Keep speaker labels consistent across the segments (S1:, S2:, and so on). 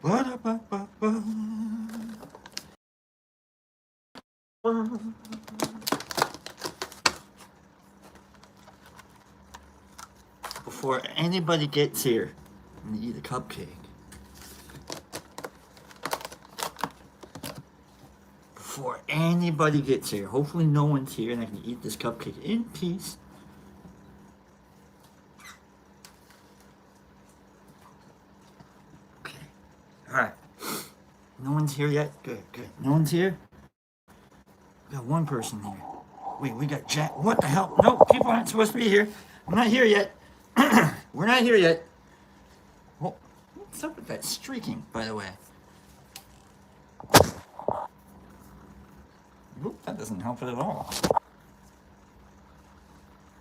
S1: Ba-da-ba-ba-ba. Before anybody gets here, I'm gonna eat a cupcake. Before anybody gets here, hopefully no one's here and I can eat this cupcake in peace. Okay. Alright. No one's here yet? Good, good. No one's here? We got one person here. Wait, we got Jack. What the hell? No, people aren't supposed to be here. I'm not here yet. We're not here yet. Well, what's up with that streaking, by the way? Oop, that doesn't help it at all.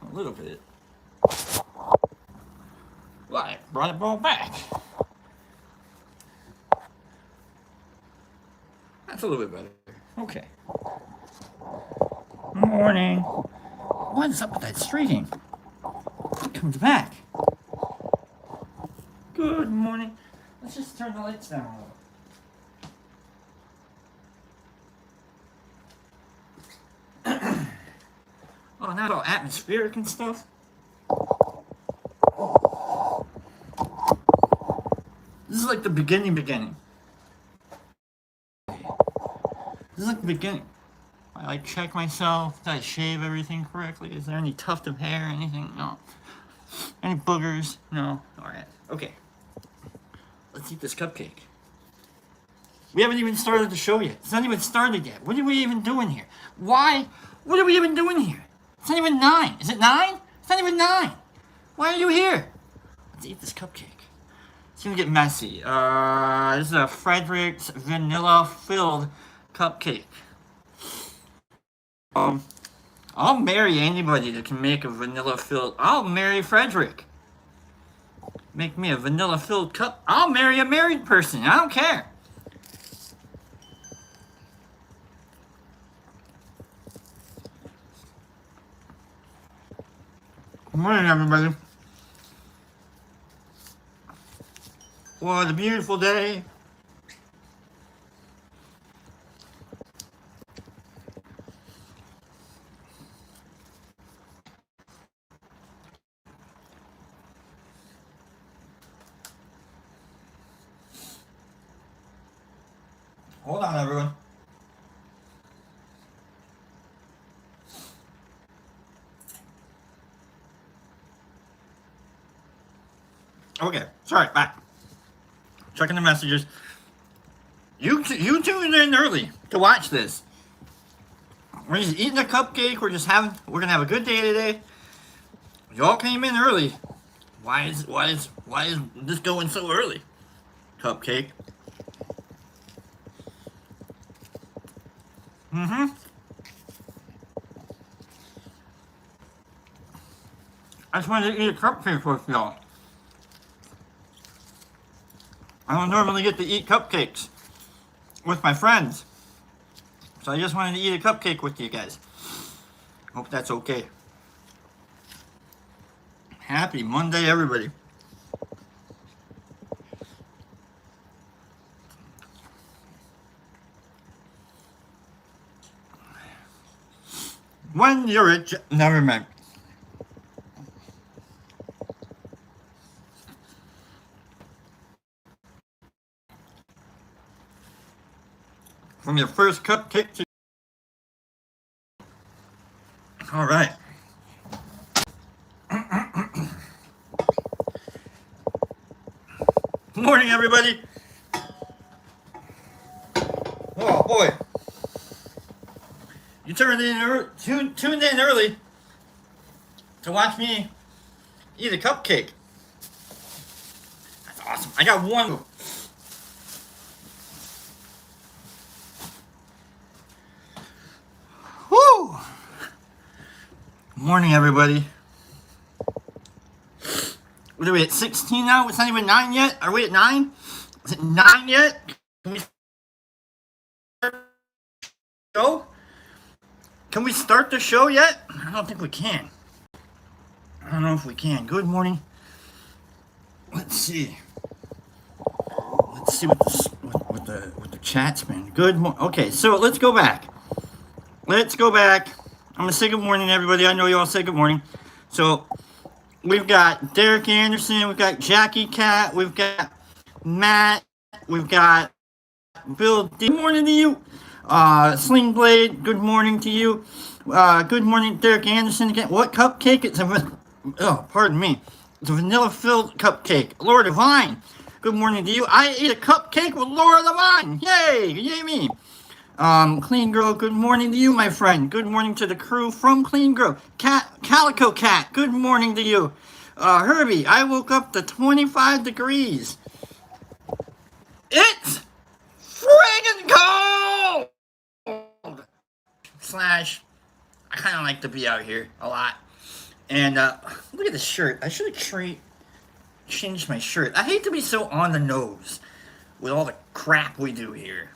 S1: A little bit. Well, I brought it all back. That's a little bit better. Okay. Morning. What's up with that streaking? It comes back. Good morning. Let's just turn the lights down a little. Oh, not all atmospheric and stuff. This is like the beginning. This is like the beginning. I like check myself. Did I shave everything correctly? Is there any tuft of hair? Anything? No. Any boogers? No. Alright. Okay. Let's eat this cupcake. We haven't even started the show yet. It's not even started yet. What are we even doing here? Why? What are we even doing here? It's not even 9. Is it 9? It's not even 9. Why are you here? Let's eat this cupcake. It's gonna get messy. This is a Frederick's vanilla-filled cupcake. I'll marry anybody that can make a vanilla-filled. I'll marry Frederick. Make me a vanilla-filled cup. I'll marry a married person. I don't care. Good morning, everybody. What a beautiful day. Hold on, everyone. Okay, sorry, back. Checking the messages. You tuned in early to watch this. We're just eating a cupcake. We're gonna have a good day today. Y'all came in early. Why is this going so early? Cupcake. I just wanted to eat a cupcake with y'all. I don't normally get to eat cupcakes with my friends. So I just wanted to eat a cupcake with you guys. Hope that's okay. Happy Monday, everybody. When you're a never mind. From your first cupcake to... All right. Good morning, everybody. Oh, boy. You tuned in early to watch me eat a cupcake. That's awesome. I got one. Woo! Good morning, everybody. What are we at 16 now? It's not even 9 yet? Are we at 9? Is it 9 yet? Can we start the show? Can we start the show yet? I don't think we can. I don't know if we can. Good morning. Let's see. see what the chat's been. Okay, so let's go back. Let's go back. I'm gonna say good morning, everybody. I know you all say good morning. So we've got Derek Anderson, we've got Jackie Cat, we've got Matt, we've got Bill. Good morning to you. Sling Blade. Good morning to you. Good morning, Derek Anderson again. What cupcake? Pardon me. It's a vanilla-filled cupcake. Laura Divine. Good morning to you. I ate a cupcake with Laura Divine. Yay! Yay me. Clean Girl, good morning to you, my friend. Good morning to the crew from Clean Girl. Calico Cat, good morning to you. Herbie, I woke up to 25 degrees. It's friggin' cold! I kind of like to be out here a lot. And, look at this shirt. I should have changed my shirt. I hate to be so on the nose with all the crap we do here.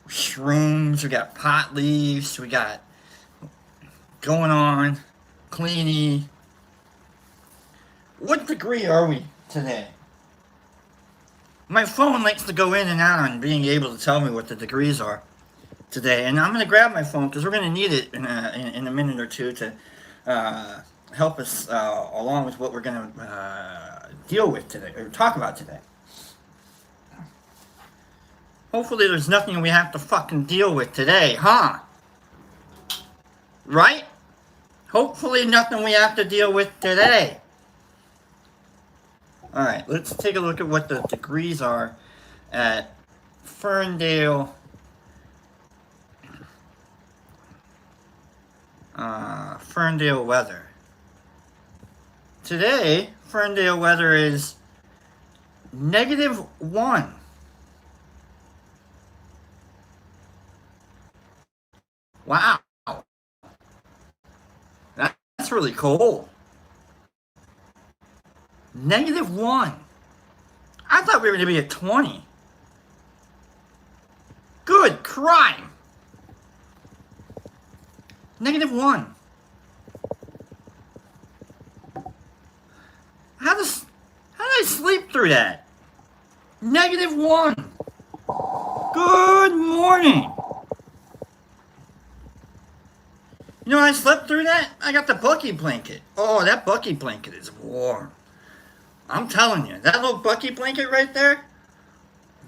S1: Shrooms, we got pot leaves, we got going on, cleanie. What degree are we today? My phone likes to go in and out on being able to tell me what the degrees are today. And I'm going to grab my phone because we're going to need it in a minute or two to help us along with what we're going to deal with today, or talk about today. Hopefully there's nothing we have to fucking deal with today, huh? Right? Hopefully nothing we have to deal with today. Alright, let's take a look at what the degrees are at Ferndale. Ferndale weather. Today, Ferndale weather is -1. Wow. That's really cold. -1. I thought we were going to be at 20. Good crime. -1. How did I sleep through that? -1. Good morning. You know, I slept through that. I got the Bucky blanket. Oh, that Bucky blanket is warm. I'm telling you, that little Bucky blanket right there,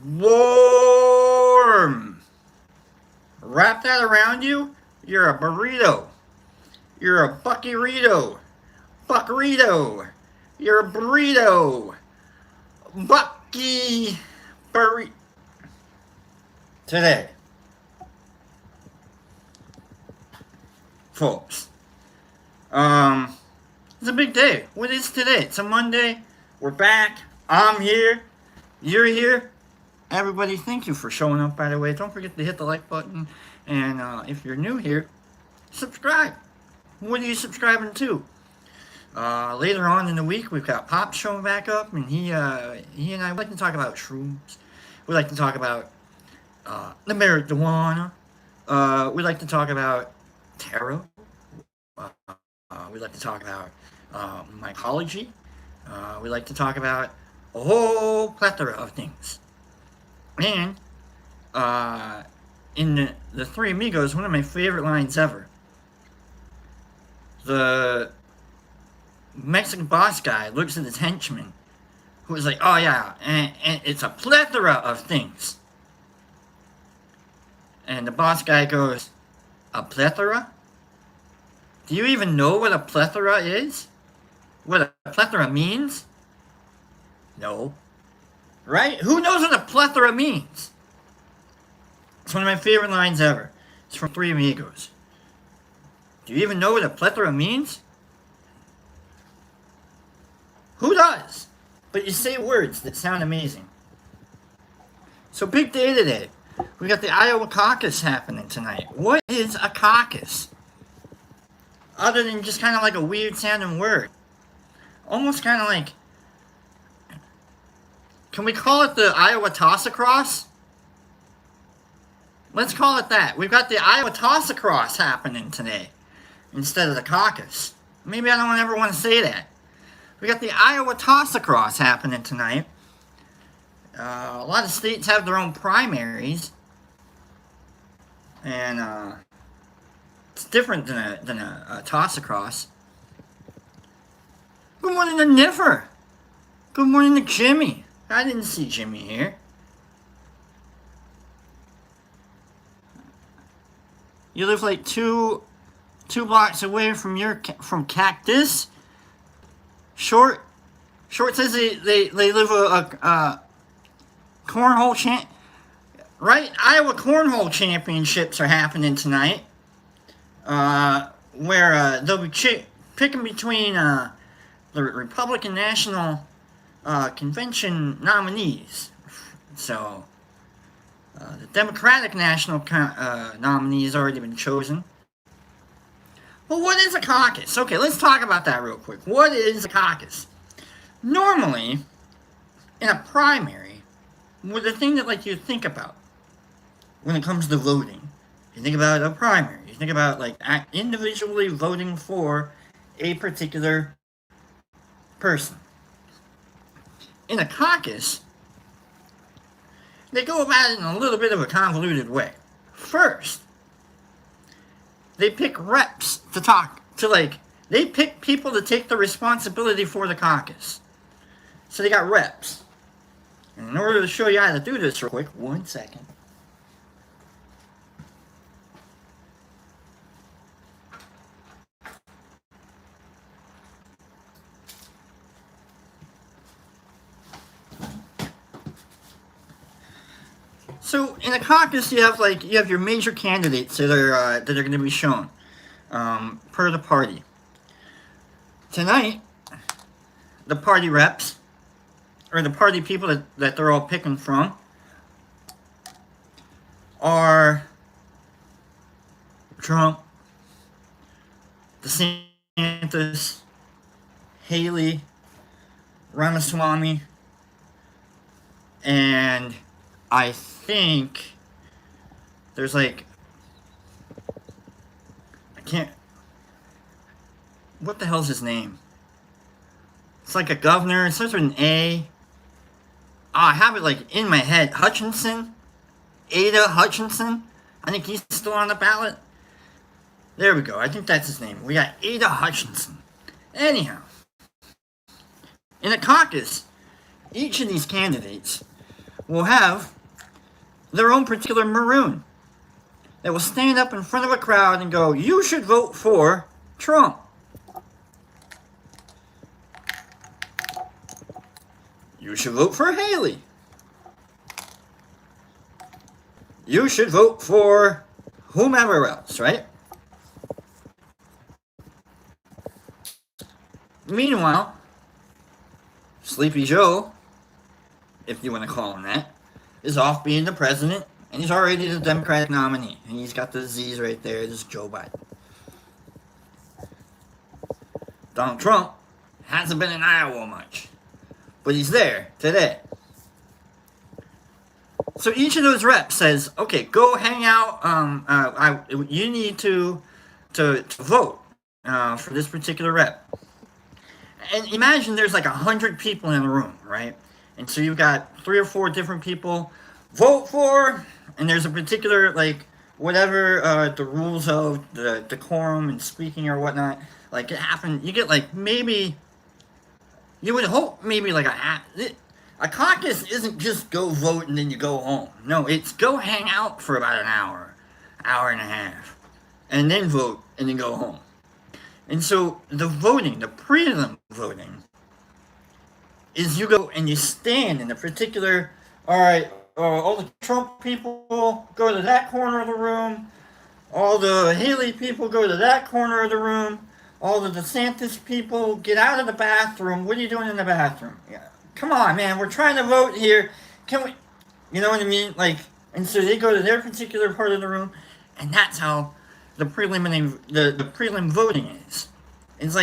S1: warm. Wrap that around you, you're a burrito. You're a Bucky-rito. Buck-rito. You're a burrito. Bucky burrito. Today, folks, it's a big day. What is today? It's a Monday. We're back. I'm here. You're here. Everybody, thank you for showing up, by the way. Don't forget to hit the like button. And if you're new here, subscribe. What are you subscribing to? Later on in the week, we've got Pop showing back up. And he and I like to talk about shrooms. We like to talk about the marijuana. We like to talk about tarot. We like to talk about mycology. We like to talk about a whole plethora of things. And in the Three Amigos, one of my favorite lines ever, the Mexican boss guy looks at his henchman, who is like, oh yeah, and it's a plethora of things. And the boss guy goes, a plethora? Do you even know what a plethora is? What a plethora means? No. Right? Who knows what a plethora means? It's one of my favorite lines ever. It's from Three Amigos. Do you even know what a plethora means? Who does? But you say words that sound amazing. So big day today. We got the Iowa caucus happening tonight. What is a caucus? Other than just kind of like a weird sounding word. Almost kind of like... Can we call it the Iowa Toss-Across? Let's call it that. We've got the Iowa Toss-Across happening today. Instead of the caucus. Maybe I don't ever want to say that. We got the Iowa Toss-Across happening tonight. A lot of states have their own primaries, and it's different than a toss across. Good morning to Niffer. Good morning to Jimmy. I didn't see Jimmy here. You live like two blocks away from Cactus. Short says they live a cornhole right? Iowa Cornhole Championships are happening tonight. Where they'll be picking between the Republican National Convention nominees. So, the Democratic National nominee has already been chosen. Well, what is a caucus? Okay, let's talk about that real quick. What is a caucus? Normally, in a primary, the thing that you think about when it comes to voting, you think about a primary. You think about individually voting for a particular person. In a caucus, they go about it in a little bit of a convoluted way. First, they pick reps they pick people to take the responsibility for the caucus. So they got reps. And in order to show you how to do this real quick, 1 second. So in a caucus, you have your major candidates that are going to be shown per the party. Tonight, the party reps, or the party people that they're all picking from, are Trump, DeSantis, Haley, Ramaswamy, and I think there's what the hell's his name? It's like a governor. It starts with an A. I have it in my head. Hutchinson? Ada Hutchinson? I think he's still on the ballot. There we go. I think that's his name. We got Ada Hutchinson. Anyhow, in a caucus, each of these candidates will have their own particular maroon that will stand up in front of a crowd and go, "You should vote for Trump. You should vote for Haley. You should vote for whomever else," right? Meanwhile, Sleepy Joe, if you want to call him that, is off being the president, and he's already the Democratic nominee. And he's got the Z's right there. This is Joe Biden. Donald Trump hasn't been in Iowa much, but he's there today. So each of those reps says, "Okay, go hang out. You need to vote for this particular rep." And imagine there's 100 people in the room, right? And so you've got 3 or 4 different people vote for, and there's a particular, whatever the rules of the decorum and speaking or whatnot, it happen. You get maybe, you would hope maybe a caucus isn't just go vote and then you go home. No, it's go hang out for about an hour and a half, and then vote and then go home. And so the voting, the prelim voting, is you go and you stand in a particular, all right, all the Trump people go to that corner of the room, all the Haley people go to that corner of the room, all the DeSantis people get out of the bathroom. What are you doing in the bathroom? Yeah, come on, man, we're trying to vote here. Can we, you know what I mean? And so they go to their particular part of the room, and that's how the prelim voting is. It's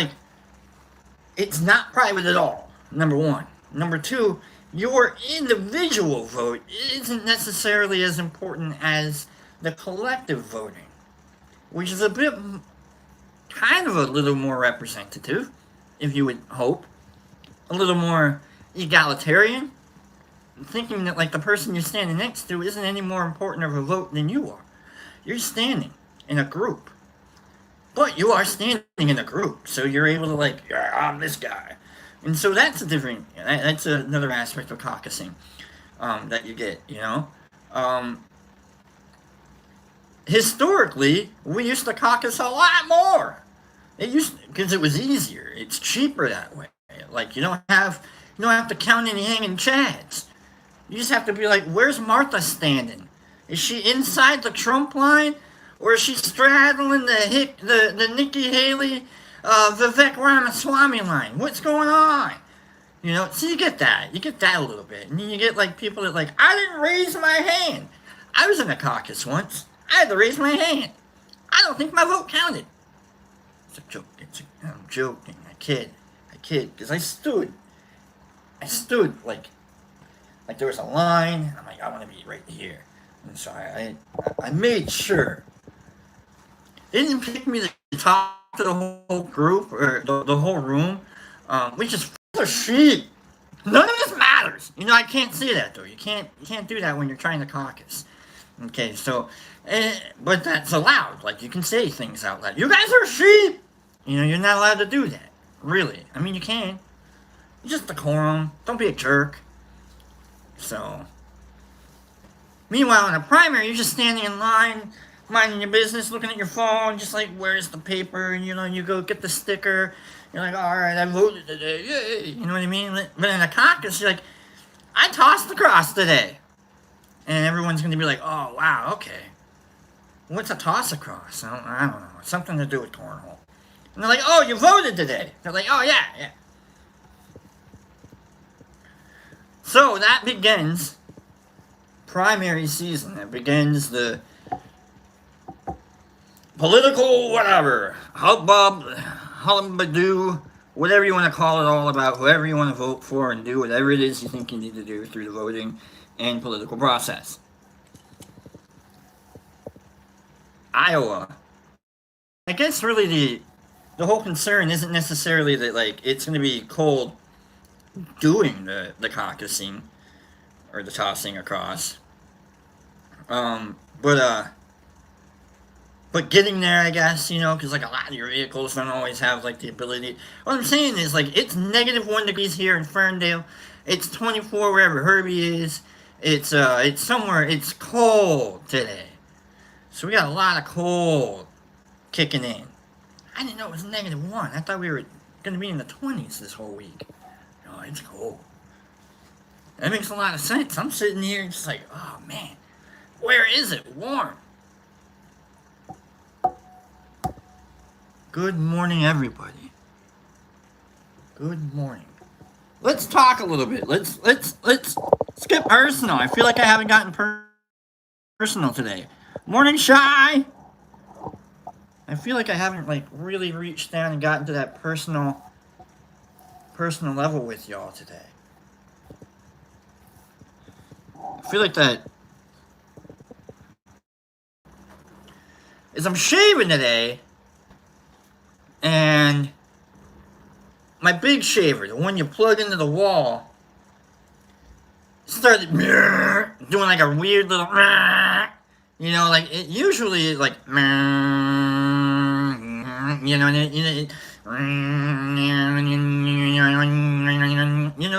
S1: it's not private at all, number one. Number two, your individual vote isn't necessarily as important as the collective voting, which is a little more representative, if you would hope, a little more egalitarian. thinking that like the person you're standing next to isn't any more important of a vote than you are. You're standing in a group, but you are standing in a group, so you're able to like, yeah, I'm this guy, and so that's a different. That's another aspect of caucusing that you get. Um, historically, we used to caucus a lot more. It used because it was easier. It's cheaper that way. Like you don't have to count any hanging chads. You just have to be like, where's Martha standing? Is she inside the Trump line, or is she straddling the Nikki Haley, Vivek Ramaswamy line? What's going on? So you get that. You get that a little bit, and then you get like people that like, I didn't raise my hand. I was in a caucus once. I had to raise my hand. I don't think my vote counted. It's a joke. I'm joking. I kid, because I stood like there was a line. I'm like, I want to be right here, and so I made sure. They didn't pick me to talk to the whole group or the whole room, which is full of shit. None of this matters. I can't say that though. You can't do that when you're trying to caucus. Okay, so, but that's allowed. Like you can say things out loud. You guys are sheep. You're not allowed to do that. Really. I mean, you can. Just decorum. Don't be a jerk. So, meanwhile, in a primary, you're just standing in line, minding your business, looking at your phone, just like, where's the paper? And, you go get the sticker. You're like, all right, I voted today. Yay. You know what I mean? But in a caucus, you're like, I tossed the cross today. And everyone's going to be like, oh, wow, okay. What's a toss across? I don't know. It's something to do with cornhole. And they're like, oh, you voted today. They're like, oh, yeah. So that begins primary season. It begins the political whatever, hullabaloo, whatever you want to call it, all about whoever you want to vote for and do whatever it is you think you need to do through the voting and political process. Iowa. I guess really the whole concern isn't necessarily that like it's going to be cold doing the caucusing or the tossing across. But getting there, I guess, because like a lot of your vehicles don't always have like the ability. What I'm saying is like it's -1 degrees here in Ferndale. It's 24 wherever Herbie is. It's somewhere. It's cold today, so we got a lot of cold kicking in. I didn't know it was -1. I thought we were gonna be in the 20s this whole week. No, it's cold. That makes a lot of sense. I'm sitting here just like, oh man, where is it warm? Good morning, everybody. Good morning. Let's talk a little bit. Let's get personal. I feel like I haven't gotten personal today. Morning, Shy. I feel like I haven't like really reached down and gotten to that personal level with y'all today. I feel like that is I'm shaving today, and my big shaver, the one you plug into the wall, started doing like a weird little, like it usually like,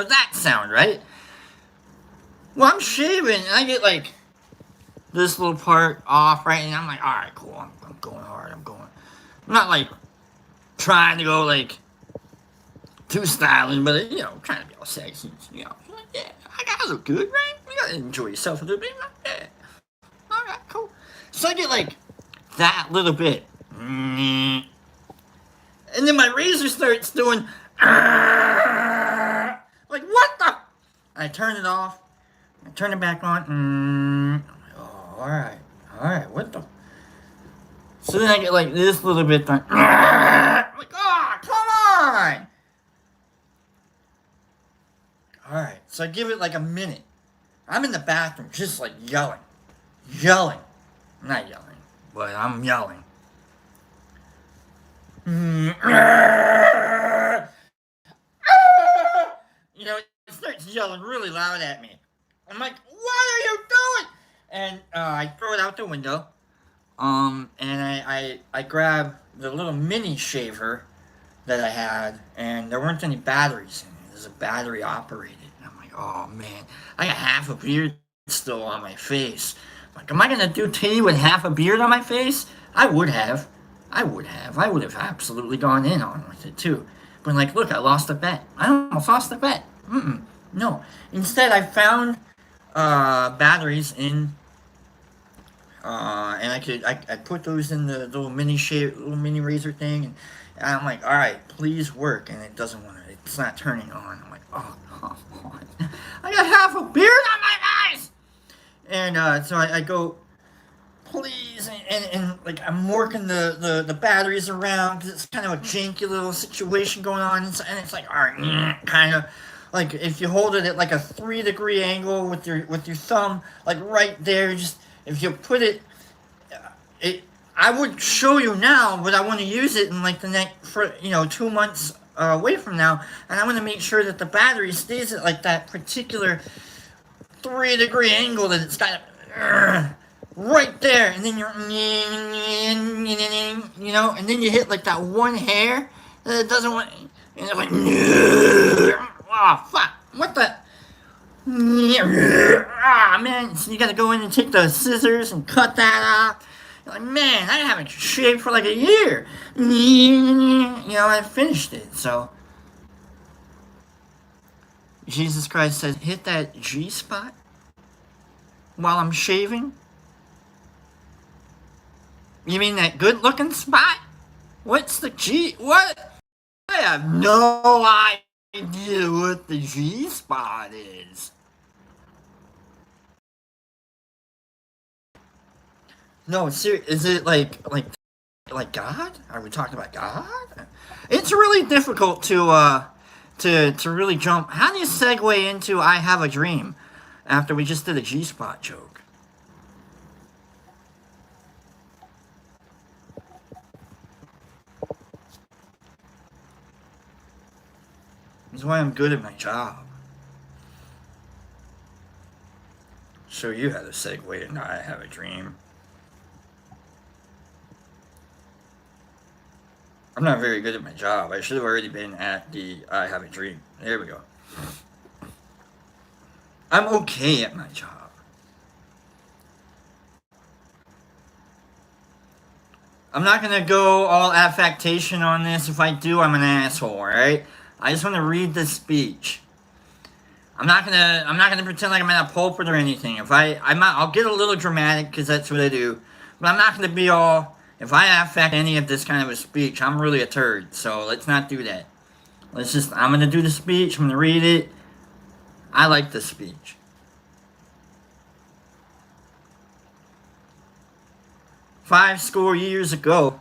S1: that sound, right? Well, I'm shaving, and I get like this little part off, right? And I'm like, all right, cool. I'm going hard. I'm not like trying to go like too styling, but trying to be all sexy. Yeah, I gotta look good, right? You gotta enjoy yourself a little bit. Yeah. All right, cool. So I get like that little bit, and then my razor starts doing like what the? I turn it off. I turn it back on. I'm like, oh, all right, what the? So then I get like this little bit done. I'm like, oh, come on! Alright, so I give it like a minute. I'm in the bathroom just like yelling. Not yelling, but I'm yelling. It starts yelling really loud at me. I'm like, what are you doing? And I throw it out the window. And I grab the little mini shaver that I had, and there weren't any batteries in it. It was a battery operated. And I'm like, oh man, I got half a beard still on my face. Like, am I gonna do tea with half a beard on my face? I would have. I would have absolutely gone in on with it too. But like, look, I lost a bet. I almost lost a bet. No. Instead, I found batteries in and I put those in the little little mini razor thing, and I'm like, all right, please work, and it doesn't want to, it's not turning on. I'm like, oh, come on, I got half a beard on my eyes, and so I go, please, and like I'm working the batteries around because it's kind of a janky little situation going on, and it's like, all right, kind of. Like if you hold it at like a 3-degree angle with your thumb, like right there, just if you put it, I would show you now, but I want to use it in like the next, for 2 months away from now, and I want to make sure that the battery stays at like that particular 3-degree angle that it's got right there, and then and then you hit like that one hair that it doesn't want, and it's like, oh fuck, what the. Ah, man, so you gotta go in and take the scissors and cut that off. You're like, man, I haven't shaved for like a year. I finished it, so. Jesus Christ says, hit that G spot while I'm shaving? You mean that good looking spot? What's the G? What? I have no idea what the G spot is. No, seriously, is it like God? Are we talking about God? It's really difficult to really jump. How do you segue into I have a dream after we just did a G spot joke? This is why I'm good at my job. Show you how to segue into I have a dream. I'm not very good at my job. I should have already been at the I have a dream. There we go. I'm okay at my job. I'm not gonna go all affectation on this. If I do, I'm an asshole, alright? I just wanna read the speech. I'm not gonna pretend like I'm in a pulpit or anything. I'll get a little dramatic because that's what I do. But I'm not gonna be all, if I affect any of this kind of a speech, I'm really a turd. So let's not do that. I'm gonna do the speech, I'm gonna read it. I like the speech. "50 years ago,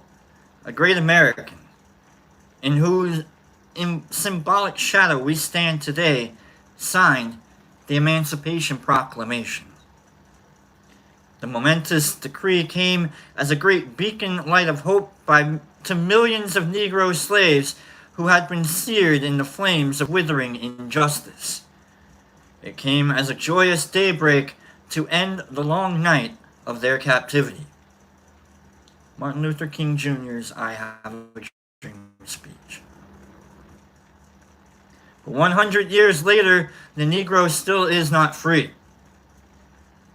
S1: a great American, in whose symbolic shadow we stand today, signed the Emancipation Proclamation. The momentous decree came as a great beacon light of hope to millions of Negro slaves who had been seared in the flames of withering injustice. It came as a joyous daybreak to end the long night of their captivity." Martin Luther King Jr.'s I Have a Dream speech. But 100 years later, the Negro still is not free.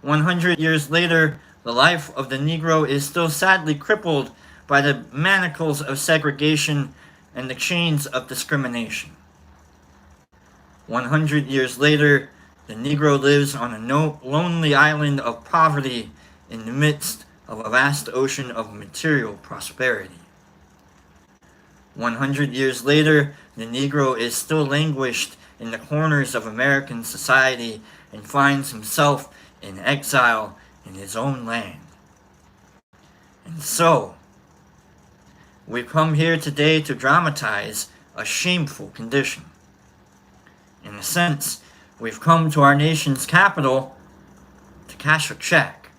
S1: 100 years later, the life of the Negro is still sadly crippled by the manacles of segregation and the chains of discrimination. 100 years later, the Negro lives on a lonely island of poverty in the midst of a vast ocean of material prosperity. 100 years later, the Negro is still languished in the corners of American society and finds himself in exile in his own land. And so, we come here today to dramatize a shameful condition. In a sense, we've come to our nation's capital to cash a check.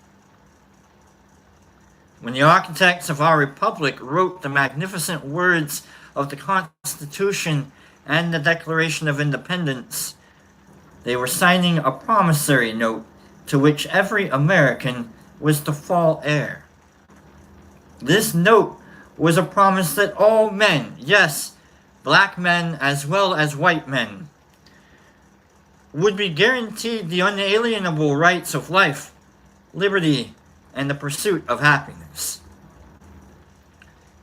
S1: When the architects of our republic wrote the magnificent words of the Constitution and the Declaration of Independence, They were signing a promissory note to which every American was to fall heir. This note was a promise that all men, yes, black men as well as white men, would be guaranteed the unalienable rights of life, liberty, and the pursuit of happiness.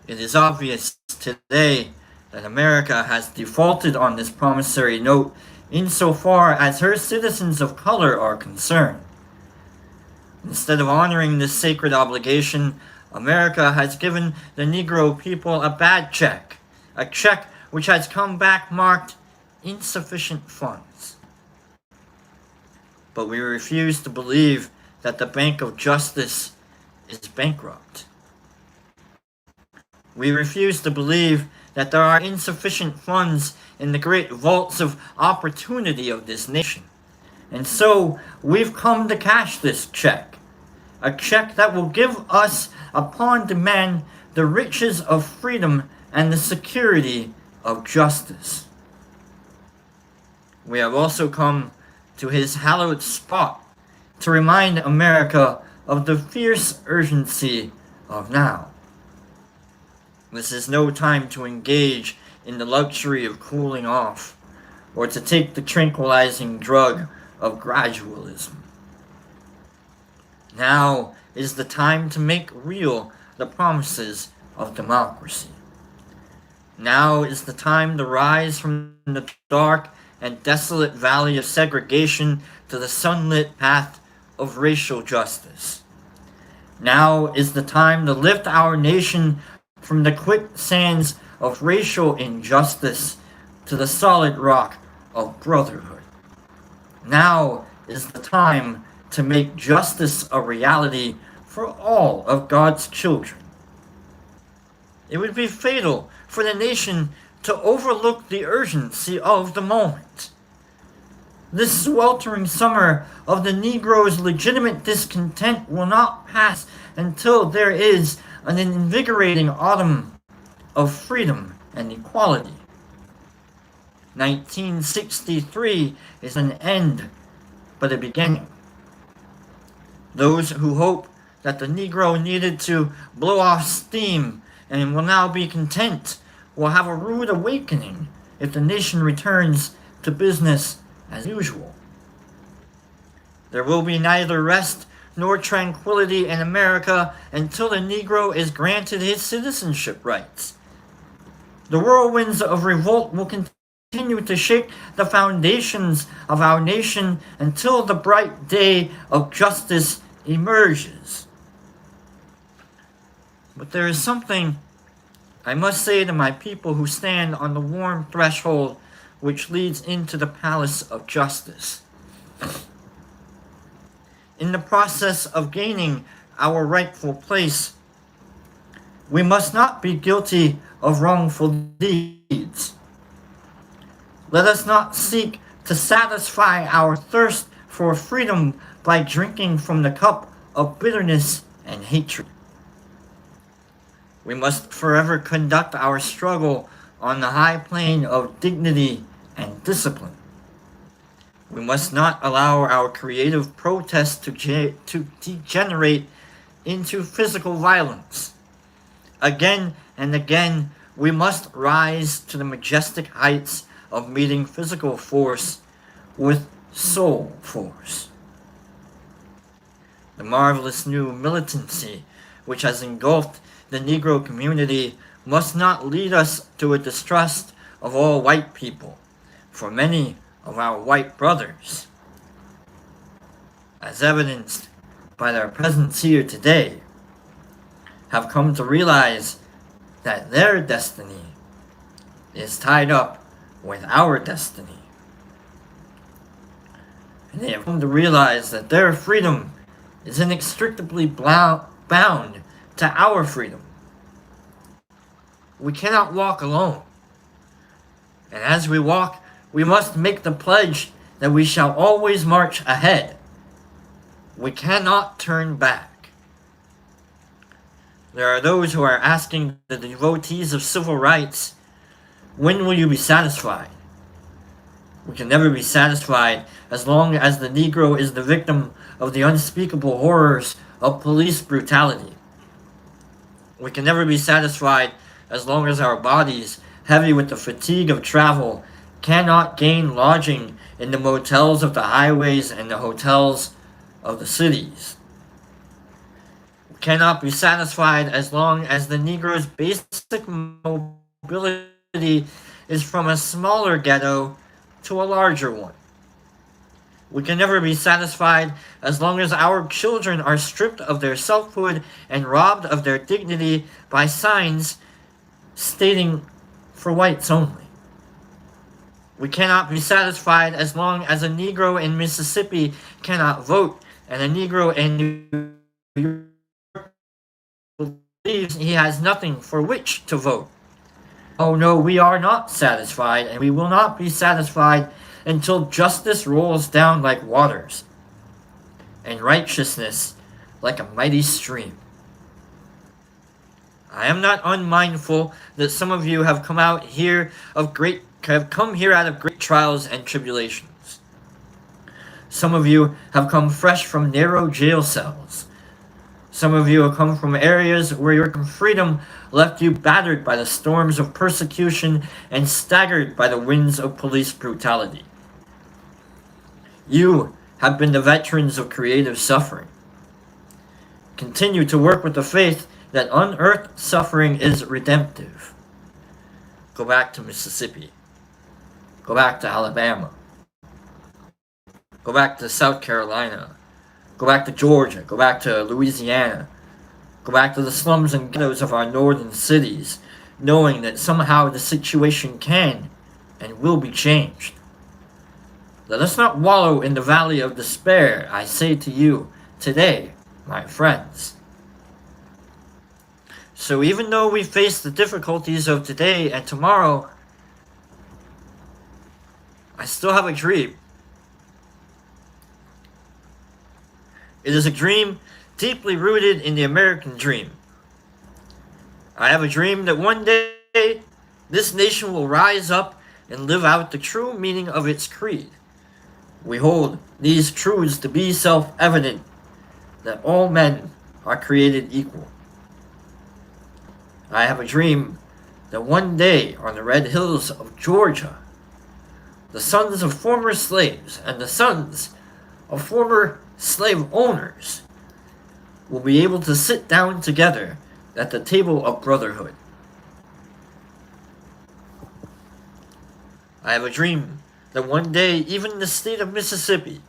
S1: It is obvious today that America has defaulted on this promissory note insofar as her citizens of color are concerned. Instead of honoring this sacred obligation, America has given the Negro people a bad check, a check which has come back marked insufficient funds. But we refuse to believe that the Bank of Justice is bankrupt. We refuse to believe that there are insufficient funds in the great vaults of opportunity of this nation. And so we've come to cash this check. A check that will give us, upon demand, the riches of freedom and the security of justice. We have also come to his hallowed spot to remind America of the fierce urgency of now. This is no time to engage in the luxury of cooling off, or to take the tranquilizing drug of gradualism. Now is the time to make real the promises of democracy. Now is the time to rise from the dark and desolate valley of segregation to the sunlit path of racial justice. Now is the time to lift our nation from the quicksands of racial injustice to the solid rock of brotherhood. Now is the time to make justice a reality for all of God's children. It would be fatal for the nation to overlook the urgency of the moment. This sweltering summer of the Negro's legitimate discontent will not pass until there is an invigorating autumn of freedom and equality. 1963 is an end, but a beginning. Those who hope that the Negro needed to blow off steam and will now be content will have a rude awakening if the nation returns to business as usual. There will be neither rest nor tranquility in America until the Negro is granted his citizenship rights. The whirlwinds of revolt will continue to shake the foundations of our nation until the bright day of justice emerges. But there is something I must say to my people who stand on the warm threshold which leads into the palace of justice. In the process of gaining our rightful place, we must not be guilty of wrongful deeds. Let us not seek to satisfy our thirst for freedom by drinking from the cup of bitterness and hatred. We must forever conduct our struggle on the high plane of dignity and discipline. We must not allow our creative protest to degenerate into physical violence. Again and again, we must rise to the majestic heights of meeting physical force with soul force. The marvelous new militancy which has engulfed the Negro community must not lead us to a distrust of all white people, for many of our white brothers, as evidenced by their presence here today, have come to realize that their destiny is tied up with our destiny. And they have come to realize that their freedom is inextricably bound to our freedom. We cannot walk alone. And as we walk, we must make the pledge that we shall always march ahead. We cannot turn back. There are those who are asking the devotees of civil rights, when will you be satisfied? We can never be satisfied as long as the Negro is the victim of the unspeakable horrors of police brutality. We can never be satisfied as long as our bodies, heavy with the fatigue of travel, cannot gain lodging in the motels of the highways and the hotels of the cities. We cannot be satisfied as long as the Negro's basic mobility is from a smaller ghetto to a larger one. We can never be satisfied as long as our children are stripped of their selfhood and robbed of their dignity by signs stating for whites only. We cannot be satisfied as long as a Negro in Mississippi cannot vote and a Negro in New York believes he has nothing for which to vote. Oh no, we are not satisfied, and we will not be satisfied until justice rolls down like waters, and righteousness like a mighty stream. I am not unmindful that some of you have come out here have come here out of great trials and tribulations. Some of you have come fresh from narrow jail cells. Some of you have come from areas where your freedom left you battered by the storms of persecution and staggered by the winds of police brutality. You have been the veterans of creative suffering. Continue to work with the faith that unearthed suffering is redemptive. Go back to Mississippi. Go back to Alabama. Go back to South Carolina. Go back to Georgia. Go back to Louisiana. Go back to the slums and ghettos of our northern cities, knowing that somehow the situation can and will be changed. Let us not wallow in the valley of despair, I say to you today, my friends. So even though we face the difficulties of today and tomorrow, I still have a dream. It is a dream deeply rooted in the American dream. I have a dream that one day this nation will rise up and live out the true meaning of its creed. We hold these truths to be self-evident, that all men are created equal. I have a dream that one day on the red hills of Georgia, the sons of former slaves and the sons of former slave owners will be able to sit down together at the table of brotherhood. I have a dream that one day even the state of Mississippi,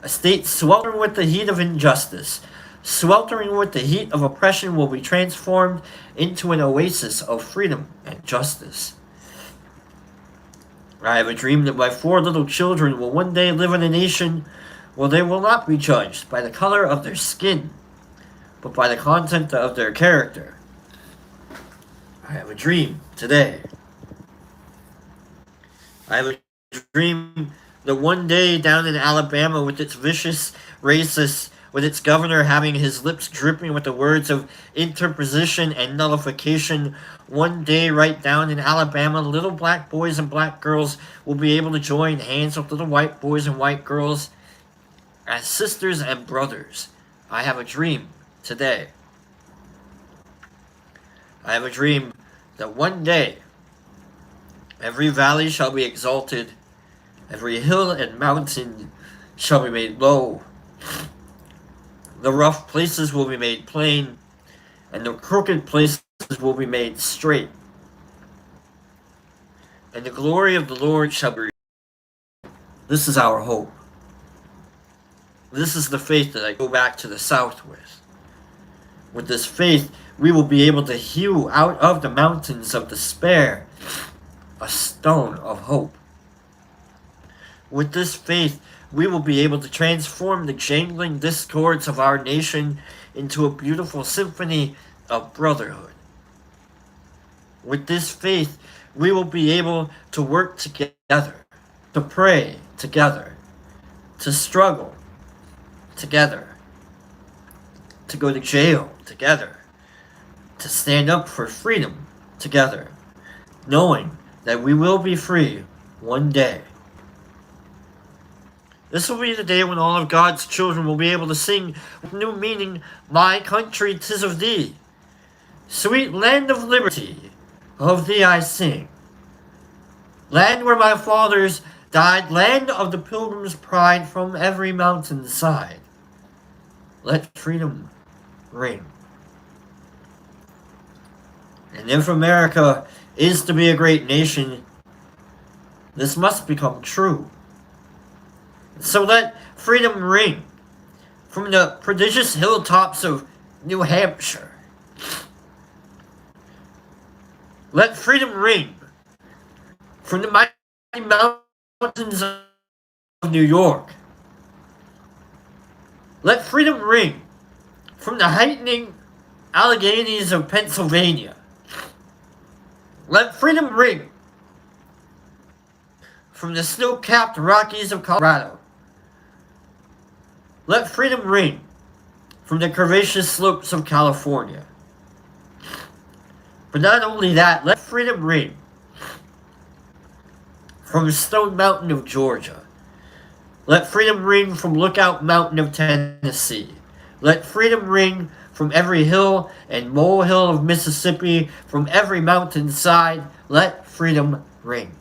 S1: a state sweltering with the heat of injustice, sweltering with the heat of oppression, will be transformed into an oasis of freedom and justice. I have a dream that my 4 little children will one day live in a nation where they will not be judged by the color of their skin, but by the content of their character. I have a dream today. I have a dream that one day down in Alabama, with its vicious racists, with its governor having his lips dripping with the words of interposition and nullification, one day right down in Alabama, little black boys and black girls will be able to join hands with little white boys and white girls as sisters and brothers. I have a dream today. I have a dream that one day every valley shall be exalted, every hill and mountain shall be made low, the rough places will be made plain, and the crooked places will be made straight, and the glory of the Lord shall be revealed. This is our hope. This is the faith that I go back to the South with. With this faith, we will be able to hew out of the mountains of despair a stone of hope. With this faith, we will be able to transform the jangling discords of our nation into a beautiful symphony of brotherhood. With this faith, we will be able to work together, to pray together, to struggle together, to go to jail together, to stand up for freedom together, knowing that we will be free one day.
S2: This will be the day when all of God's children will be able to sing with new meaning, My country, 'tis of thee. Sweet land of liberty, of thee I sing. Land where my fathers died, land of the pilgrim's pride from every mountain side. Let freedom ring. And if America is to be a great nation, this must become true. So let freedom ring from the prodigious hilltops of New Hampshire. Let freedom ring from the mighty mountains of New York. Let freedom ring from the heightening Alleghenies of Pennsylvania. Let freedom ring from the snow-capped Rockies of Colorado. Let freedom ring from the curvaceous slopes of California. But not only that, let freedom ring from Stone Mountain of Georgia. Let freedom ring from Lookout Mountain of Tennessee. Let freedom ring from every hill and molehill of Mississippi, from every mountainside. Let freedom ring.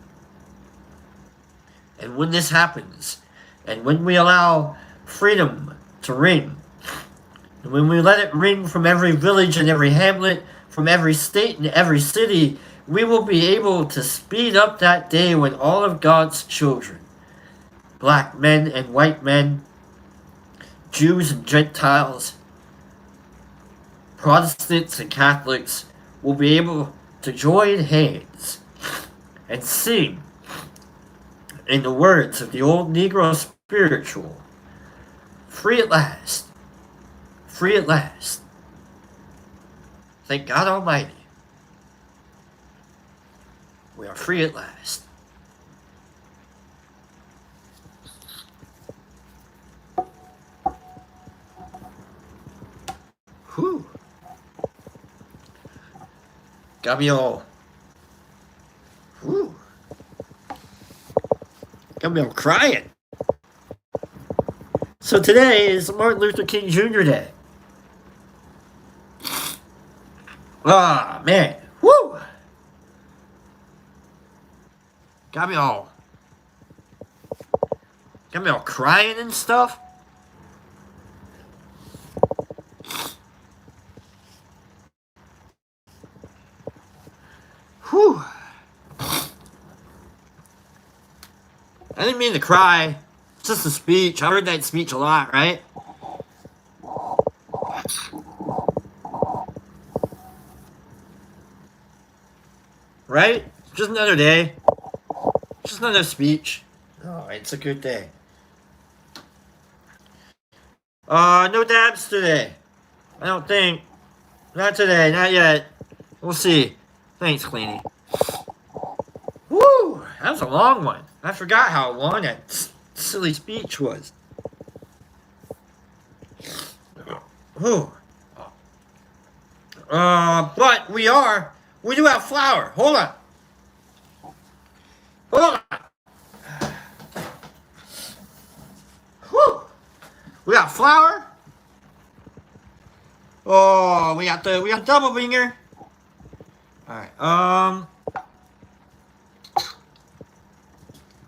S2: And when this happens, and when we allow freedom to ring, and when we let it ring from every village and every hamlet, from every state and every city, we will be able to speed up that day when all of God's children, black men and white men, Jews and Gentiles, Protestants and Catholics, will be able to join hands and sing in the words of the old Negro spiritual, free at last, free at last. Thank God Almighty, we are free at last. Whew. Got me all. Whew. Got me all crying. So today is Martin Luther King Jr. Day. Ah, man. Woo! Got me all crying and stuff. Whew. I didn't mean to cry. It's just a speech. I heard that speech a lot, right? Right? Just another day. Just another speech. Oh, it's a good day. No dabs today. I don't think. Not today, not yet. We'll see. Thanks, Cleanie. Woo! That was a long one. I forgot how long that silly speech was. Whew. But we do have flour. Hold on. Whew. We got flour. Oh, we got double finger. Alright,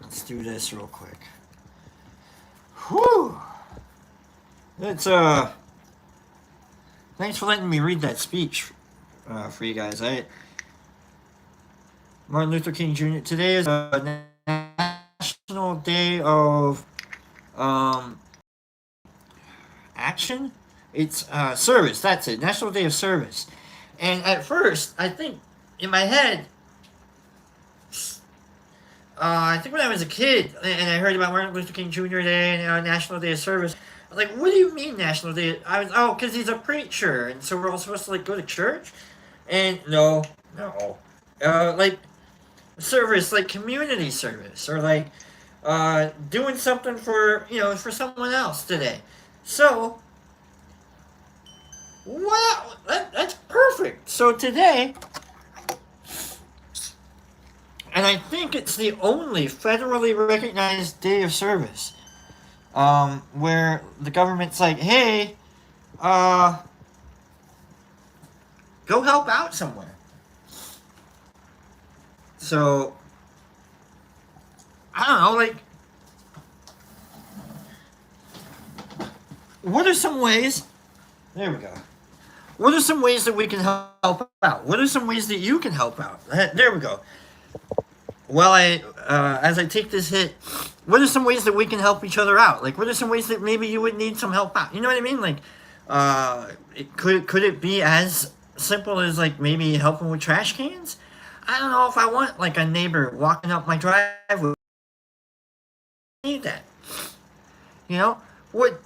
S2: let's do this real quick. Whew. It's, thanks for letting me read that speech, for you guys. Martin Luther King Jr. Today is a National Day of, action? It's, service, that's it. National Day of Service. And at first, I think, in my head, I think when I was a kid, and I heard about Martin Luther King Jr. Day and National Day of Service, I was like, what do you mean National Day? Because he's a preacher, and so we're all supposed to, go to church? And, no. Service, community service, or, doing something for, for someone else today. So, wow, that's perfect. So today, and I think it's the only federally recognized day of service.
S1: where the government's like, hey, go help out somewhere. So, I don't know, like, what are some ways? There we go. What are some ways that we can help out? What are some ways that you can help out? There we go. Well, as I take this hit, what are some ways that we can help each other out? Like, what are some ways that maybe you would need some help out? You know what I mean? Like, could it be as simple as like maybe helping with trash cans? I don't know if I want like a neighbor walking up my driveway. I need that. You know, what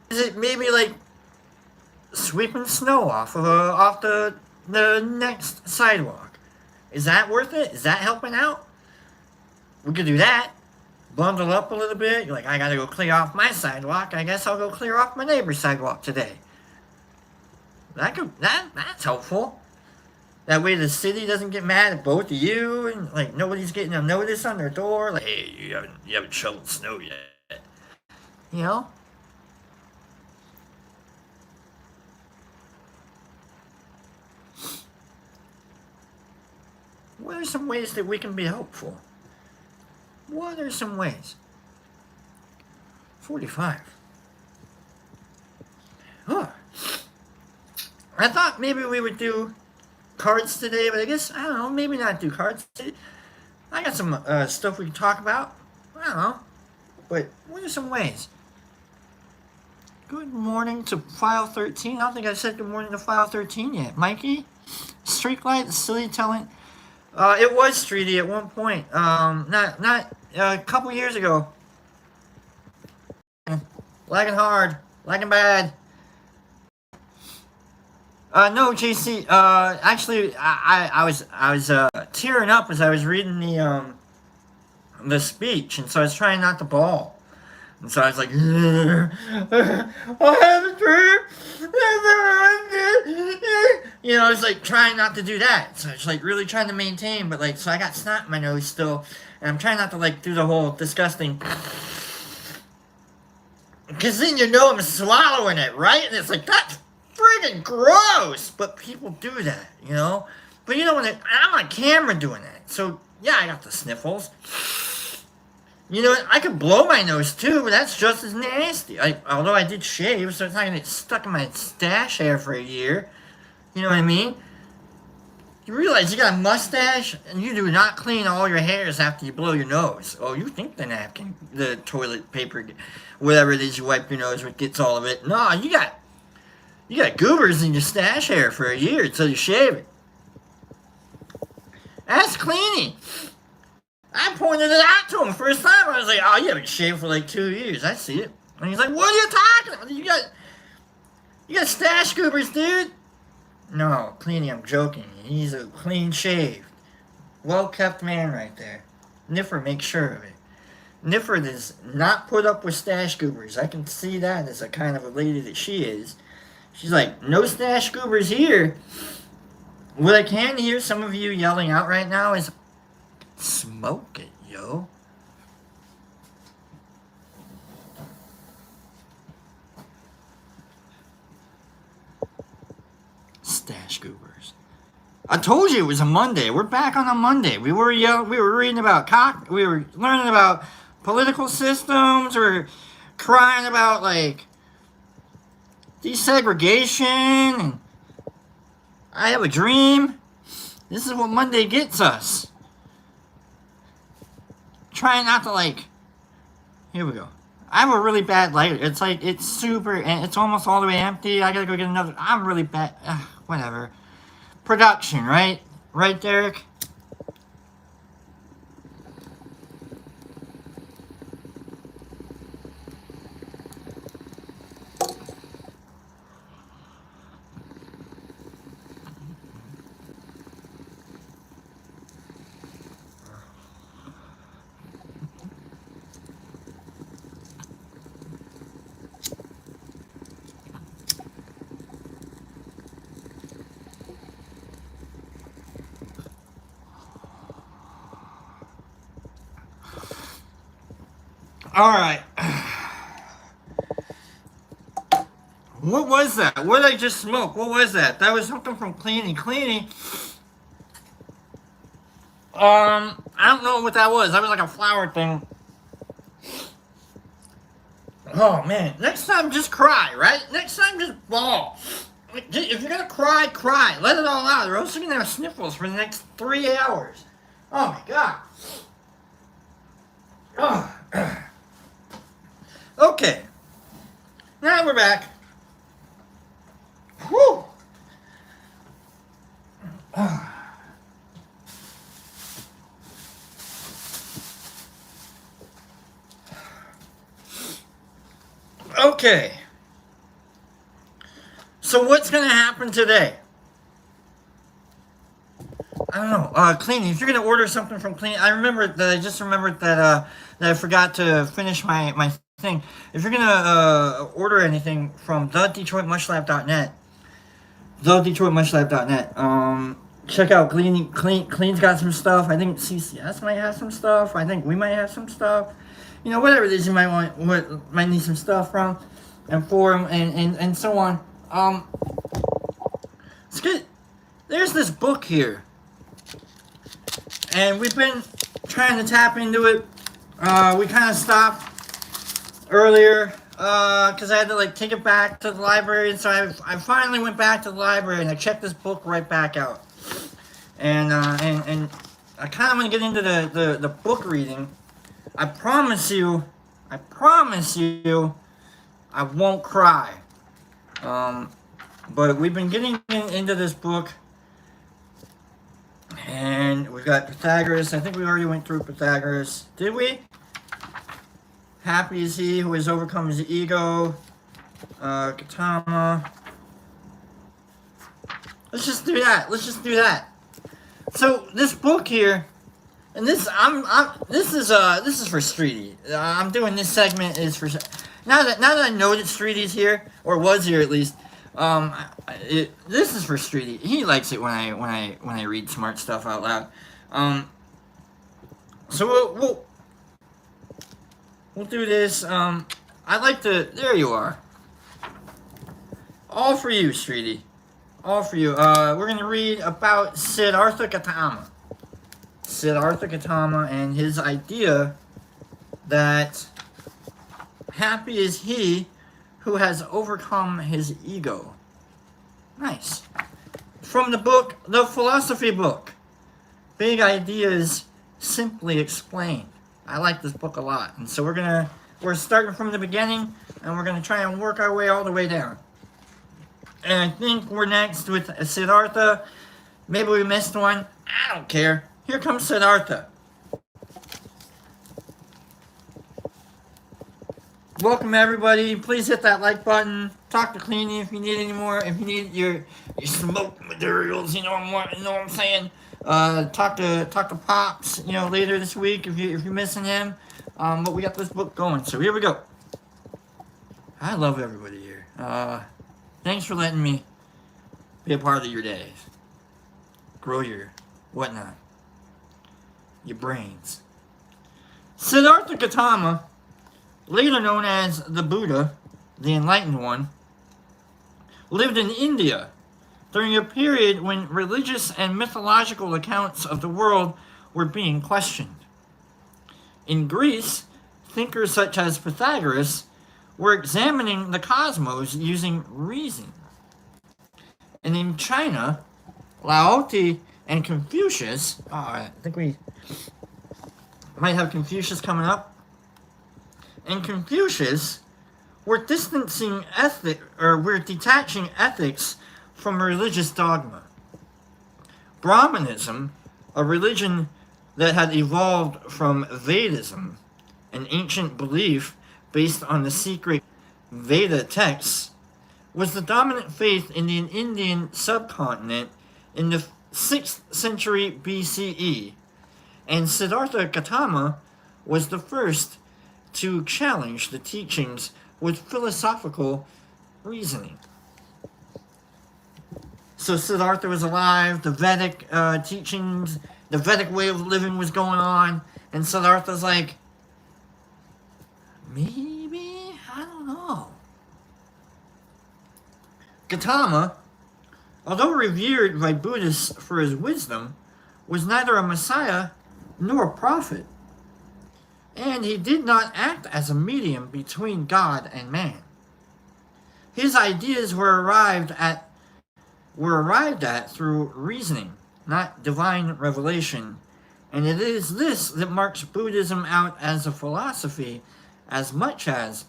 S1: is it? Maybe like sweeping snow off the next sidewalk. Is that worth it? Is that helping out? We could do that. Bundle up a little bit. You're like, I gotta go clear off my sidewalk. I guess I'll go clear off my neighbor's sidewalk today. That's helpful. That way the city doesn't get mad at both of you, and like nobody's getting a notice on their door. Like, hey, you haven't shoveled snow yet. You know? What are some ways that we can be helpful? What are some ways? 45. Huh. I thought maybe we would do cards today, but I guess, I don't know, maybe not do cards today. I got some stuff we can talk about. I don't know. But what are some ways? Good morning to File 13. I don't think I said good morning to File 13 yet. Mikey? Streetlight, silly talent. It was Streety at one point. Not a couple years ago. Lagging hard. Lagging bad. No, JC. Actually, I was tearing up as I was reading the speech, and so I was trying not to bawl. And so I was like, I have a dream. You know, I was like trying not to do that. So I was like really trying to maintain, but like, so I got snot in my nose still, and I'm trying not to like do the whole disgusting. Because then you know I'm swallowing it, right? And it's like, that's friggin' gross. But people do that, you know? But you know, when I'm on camera doing that. So, yeah, I got the sniffles. You know, I could blow my nose too, but that's just as nasty. Although I did shave, so it's not going to get stuck in my stash hair for a year. You know what I mean? You realize you got a mustache, and you do not clean all your hairs after you blow your nose. Oh, you think the napkin, the toilet paper, whatever it is you wipe your nose with gets all of it. No, you got goobers in your stash hair for a year until you shave it. That's cleaning. I pointed it out to him first time. I was like, oh, you haven't shaved for like 2 years. I see it. And he's like, what are you talking about? You got stash goobers, dude. No, cleaning, I'm joking. He's a clean shaved, well-kept man right there. Niffer makes sure of it. Niffer does not put up with stash goobers. I can see that as a kind of a lady that she is. She's like, no stash goobers here. What I can hear some of you yelling out right now is, smoke it, yo. Stash goobers. I told you it was a Monday. We're back on a Monday. We were reading about we were learning about political systems. We're crying about like desegregation, and I have a dream. This is what Monday gets us. Trying not to like. Here we go. I have a really bad lighter. It's like, it's super, and it's almost all the way empty. I gotta go get another. I'm really bad. Whatever. Production, right? Right, Derek? All right. What was that? What did I just smoke? What was that? That was something from Cleany. Cleany. I don't know what that was. That was like a flower thing. Oh man. Next time just cry, right? Next time just bawl. If you're gonna cry, cry. Let it all out, or else you're gonna have sniffles for the next 3 hours. Oh my god. Oh. Okay. Now we're back. Whew. Okay. So what's gonna happen today? I don't know. Cleaning. If you're gonna order something from Clean, I just remembered that I forgot to finish my thing. If you're gonna order anything from thedetroitmushlab.net, check out Clean. Clean's got some stuff. I think CCS might have some stuff. I think we might have some stuff. You know, whatever it is you might need some stuff from, and Forum, and so on. Let's get. There's this book here, and we've been trying to tap into it. We kind of stopped earlier because I had to like take it back to the library, and so I finally went back to the library and I checked this book right back out, and I kind of want to get into the book reading. I promise you, I won't cry. But we've been getting into this book, and we've got Pythagoras. I think we already went through Pythagoras. Did we? Happy is he who has overcome his ego. Gautama. Let's just do that. So this book here, and this this is for Streety. I'm doing this segment is for now that I know that Streety's here, or was here at least. This is for Streety. He likes it when I read smart stuff out loud. So we'll do this. I'd like to. There you are. All for you, Streety. All for you. We're gonna read about Siddhartha Gautama. Siddhartha Gautama and his idea that happy is he who has overcome his ego. Nice. From the book, the philosophy book. Big Ideas Simply Explained. I like this book a lot. And so we're starting from the beginning, and we're gonna try and work our way all the way down. And I think we're next with Siddhartha. Maybe we missed one. I don't care. Here comes Siddhartha. Welcome everybody. Please hit that like button. Talk to Cleany if you need any more. If you need your smoke materials, you know what I'm saying. Talk to Pops, later this week if you're missing him. But we got this book going, so here we go. I love everybody here. Thanks for letting me be a part of your days. Grow your whatnot. Your brains. Siddhartha Gautama, later known as the Buddha, the Enlightened One, lived in India during a period when religious and mythological accounts of the world were being questioned. In Greece, thinkers such as Pythagoras were examining the cosmos using reason. And in China, Lao Tzu and Confucius, I think we might have Confucius coming up, and Confucius were detaching ethics from religious dogma. Brahmanism, a religion that had evolved from Vedism, an ancient belief based on the secret Veda texts, was the dominant faith in the Indian subcontinent in the 6th century BCE, and Siddhartha Gautama was the first to challenge the teachings with philosophical reasoning. So Siddhartha was alive, the Vedic teachings, the Vedic way of living was going on, and Siddhartha's like, maybe, I don't know. Gautama, although revered by Buddhists for his wisdom, was neither a messiah nor a prophet, and he did not act as a medium between God and man. His ideas were arrived at through reasoning, not divine revelation, and it is this that marks Buddhism out as a philosophy as much as,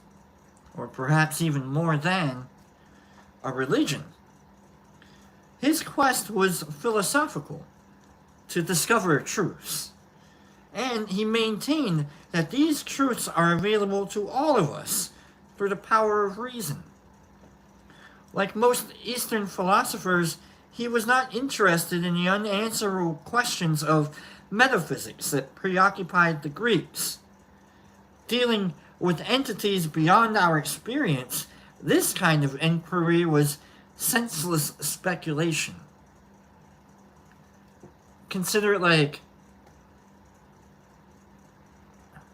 S1: or perhaps even more than, a religion. His quest was philosophical, to discover truths, and he maintained that these truths are available to all of us through the power of reason. Like most Eastern philosophers, he was not interested in the unanswerable questions of metaphysics that preoccupied the Greeks. Dealing with entities beyond our experience, this kind of inquiry was senseless speculation. Consider it like,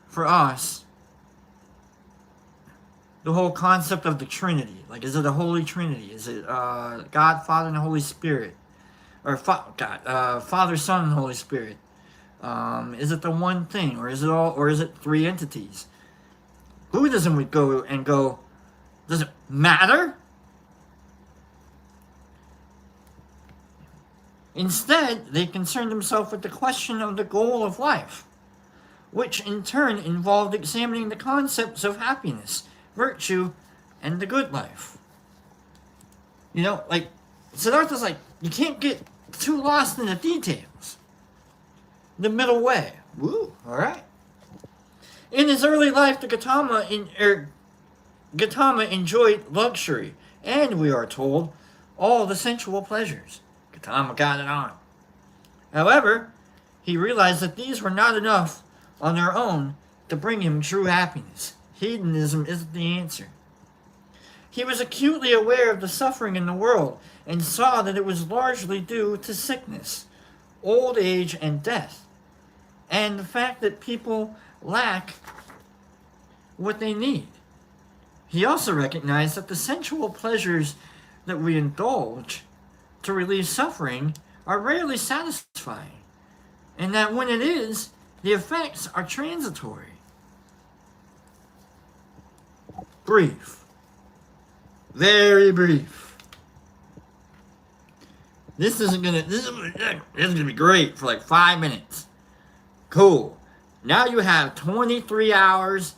S1: for us, the whole concept of the Trinity. Like, is it a Holy Trinity? Is it God, Father, and the Holy Spirit? Or Father, Son, and Holy Spirit? Is it the one thing, or is it all, or is it three entities? Buddhism would go, does it matter? Instead, they concerned themselves with the question of the goal of life, which in turn involved examining the concepts of happiness, virtue, and the good life. You know, like, Siddhartha's like, you can't get too lost in the details. The middle way. Woo, alright. In his early life, the Gautama enjoyed luxury, and we are told, all the sensual pleasures. Gautama got it on. However, he realized that these were not enough on their own to bring him true happiness. Hedonism isn't the answer. He was acutely aware of the suffering in the world and saw that it was largely due to sickness, old age, and death, and the fact that people lack what they need. He also recognized that the sensual pleasures that we indulge to relieve suffering are rarely satisfying, and that when it is, the effects are transitory. Brief. Very brief. This is gonna be great for like 5 minutes. Cool. Now you have 23 hours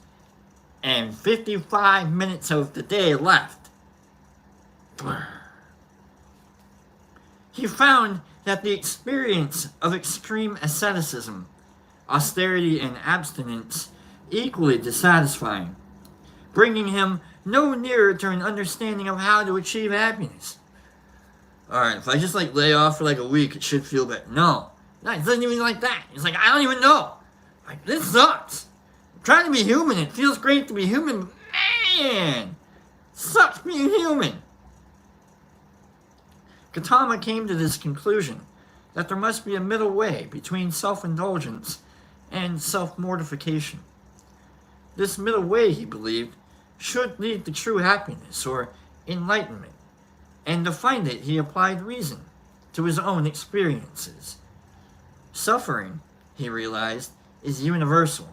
S1: and 55 minutes of the day left. He found that the experience of extreme asceticism, austerity, and abstinence equally dissatisfying, bringing him no nearer to an understanding of how to achieve happiness. Alright, if I just like lay off for like a week, it should feel better. No, it doesn't even like that. It's like, I don't even know. Like, this sucks. I'm trying to be human. It feels great to be human. Man, sucks being human. Gautama came to this conclusion, that there must be a middle way between self-indulgence and self-mortification. This middle way, he believed, should lead to true happiness or enlightenment, and to find it he applied reason to his own experiences. Suffering, he realized, is universal.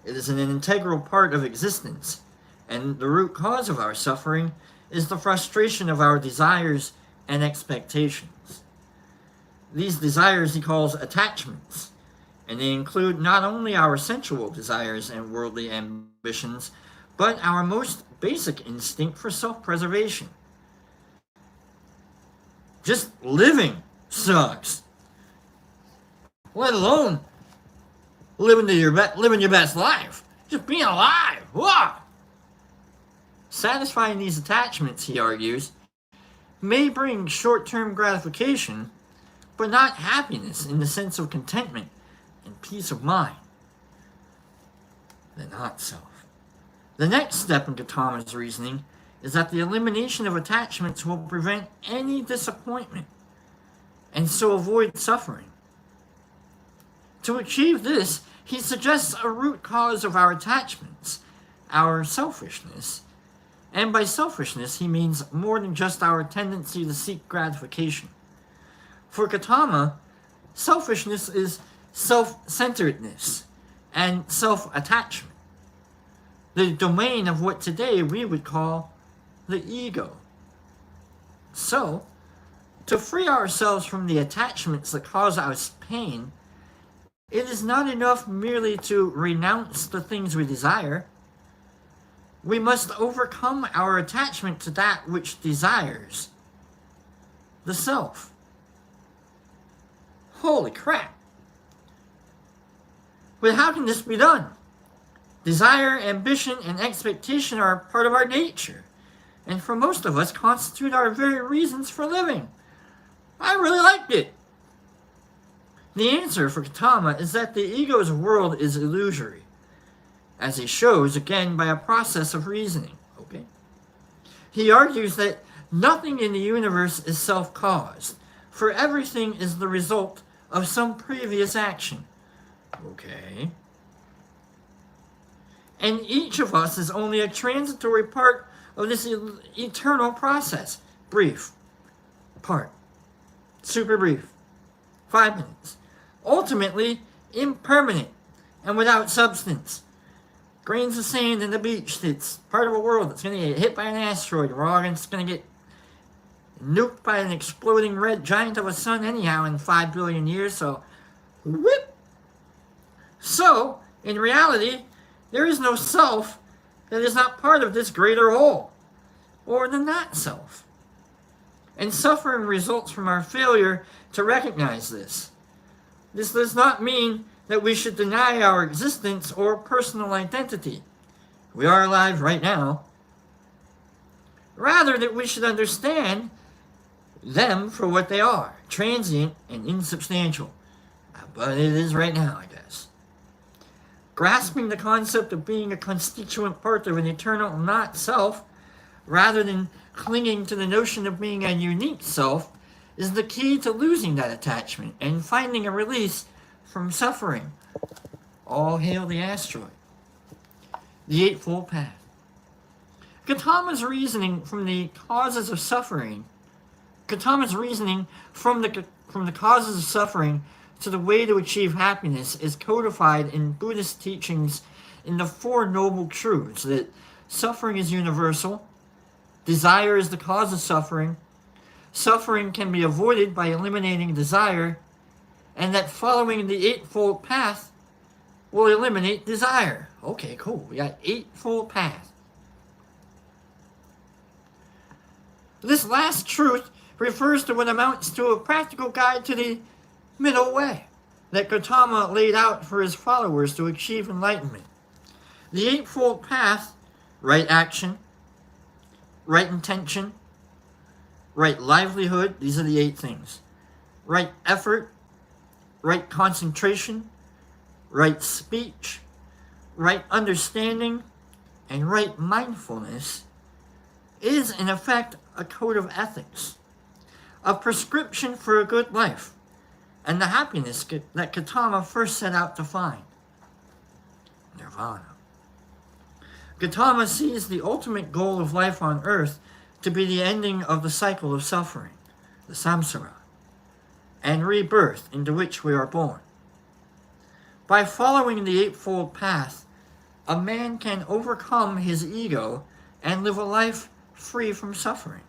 S1: It is an integral part of existence, and the root cause of our suffering is the frustration of our desires and expectations. These desires he calls attachments, and they include not only our sensual desires and worldly ambitions, but our most basic instinct for self-preservation. Just living sucks. Let alone living your best life. Just being alive. Whoa! Satisfying these attachments, he argues, may bring short-term gratification, but not happiness in the sense of contentment and peace of mind. The not-self. The next step in Gautama's reasoning is that the elimination of attachments will prevent any disappointment, and so avoid suffering. To achieve this, he suggests a root cause of our attachments, our selfishness,
S2: And by selfishness, he means more than just our tendency to seek gratification. For Gautama, selfishness is self-centeredness and self-attachment, the domain of what today we would call the ego. So, to free ourselves from the attachments that cause us pain, it is not enough merely to renounce the things we desire. We must overcome our attachment to that which desires, the self. Holy crap! But how can this be done? Desire, ambition, and expectation are part of our nature, and for most of us constitute our very reasons for living. I really liked it. The answer for Gautama is that the ego's world is illusory, as he shows again by a process of reasoning. Okay? He argues that nothing in the universe is self-caused, for everything is the result of some previous action. Okay? And each of us is only a transitory part of this eternal process. Brief. Part. Super brief. 5 minutes. Ultimately, impermanent and without substance. Grains of sand in the beach that's part of a world that's going to get hit by an asteroid. We're all just going to get nuked by an exploding red giant of a sun anyhow in 5 billion years, so whoop! So, in reality, there is no self that is not part of this greater whole, or the not-self. And suffering results from our failure to recognize this. This does not mean that we should deny our existence or personal identity. We are alive right now. Rather, that we should understand them for what they are, transient and insubstantial. But it is right now, I guess. Grasping the concept of being a constituent part of an eternal not-self, rather than clinging to the notion of being a unique self, is the key to losing that attachment and finding a release from suffering. All hail the asteroid. The Eightfold Path. Gautama's reasoning from the causes of suffering, from the causes of suffering to the way to achieve happiness is codified in Buddhist teachings in the Four Noble Truths that suffering is universal, desire is the cause of suffering, suffering can be avoided by eliminating desire, and that following the Eightfold Path will eliminate desire. Okay, cool. We got Eightfold Path. This last truth refers to what amounts to a practical guide to the middle way that Gautama laid out for his followers to achieve enlightenment. The Eightfold Path: right action, right intention, right livelihood, these are the 8 things, right effort, right concentration, right speech, right understanding, and right mindfulness is in effect a code of ethics, a prescription for a good life, and the happiness that Gautama first set out to find. Nirvana. Gautama sees the ultimate goal of life on earth to be the ending of the cycle of suffering, the samsara, and rebirth into which we are born. By following the Eightfold Path, a man can overcome his ego and live a life free from suffering.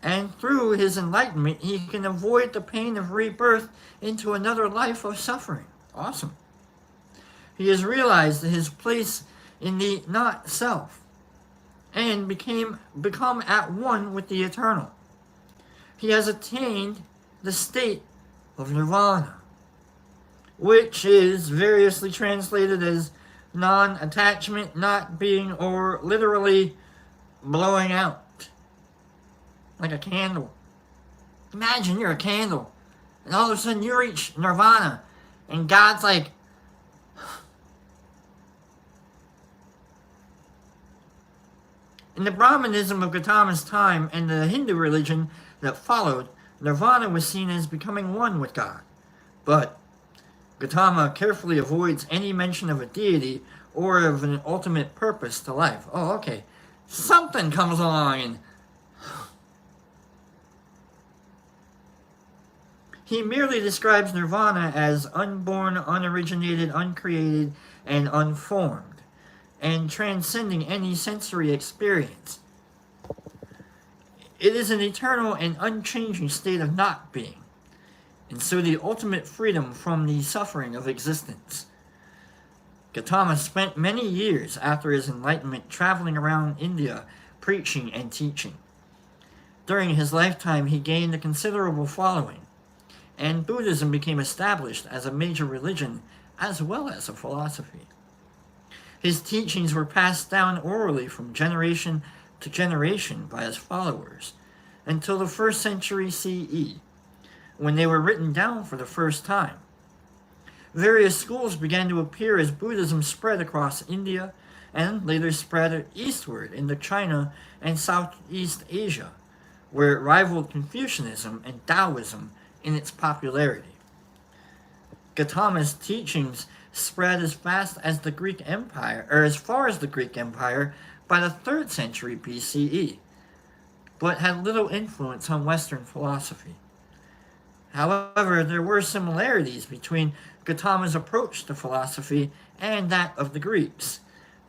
S2: And through his enlightenment, he can avoid the pain of rebirth into another life of suffering. Awesome. He has realized his place in the not-self and become at one with the eternal. He has attained the state of nirvana, which is variously translated as non-attachment, not being, or literally blowing out. Like a candle. Imagine you're a candle, and all of a sudden you reach nirvana, and God's like, in the Brahmanism of Gautama's time and the Hindu religion that followed, nirvana was seen as becoming one with God. But Gautama carefully avoids any mention of a deity or of an ultimate purpose to life. Oh, okay.
S1: something comes along and he merely describes nirvana as unborn, unoriginated, uncreated, and unformed, and transcending any sensory experience. It is an eternal and unchanging state of not being, and so the ultimate freedom from the suffering of existence. Gautama spent many years after his enlightenment traveling around India, preaching and teaching. During his lifetime, he gained a considerable following, and Buddhism became established as a major religion as well as a philosophy. His teachings were passed down orally from generation to generation by his followers until the 1st century CE, when they were written down for the first time. Various schools began to appear as Buddhism spread across India and later spread eastward into China and Southeast Asia, where it rivaled Confucianism and Taoism in its popularity. Gautama's teachings spread as fast as the Greek Empire, or as far as the Greek Empire, by the 3rd century BCE, but had little influence on Western philosophy. However, there were similarities between Gautama's approach to philosophy and that of the Greeks,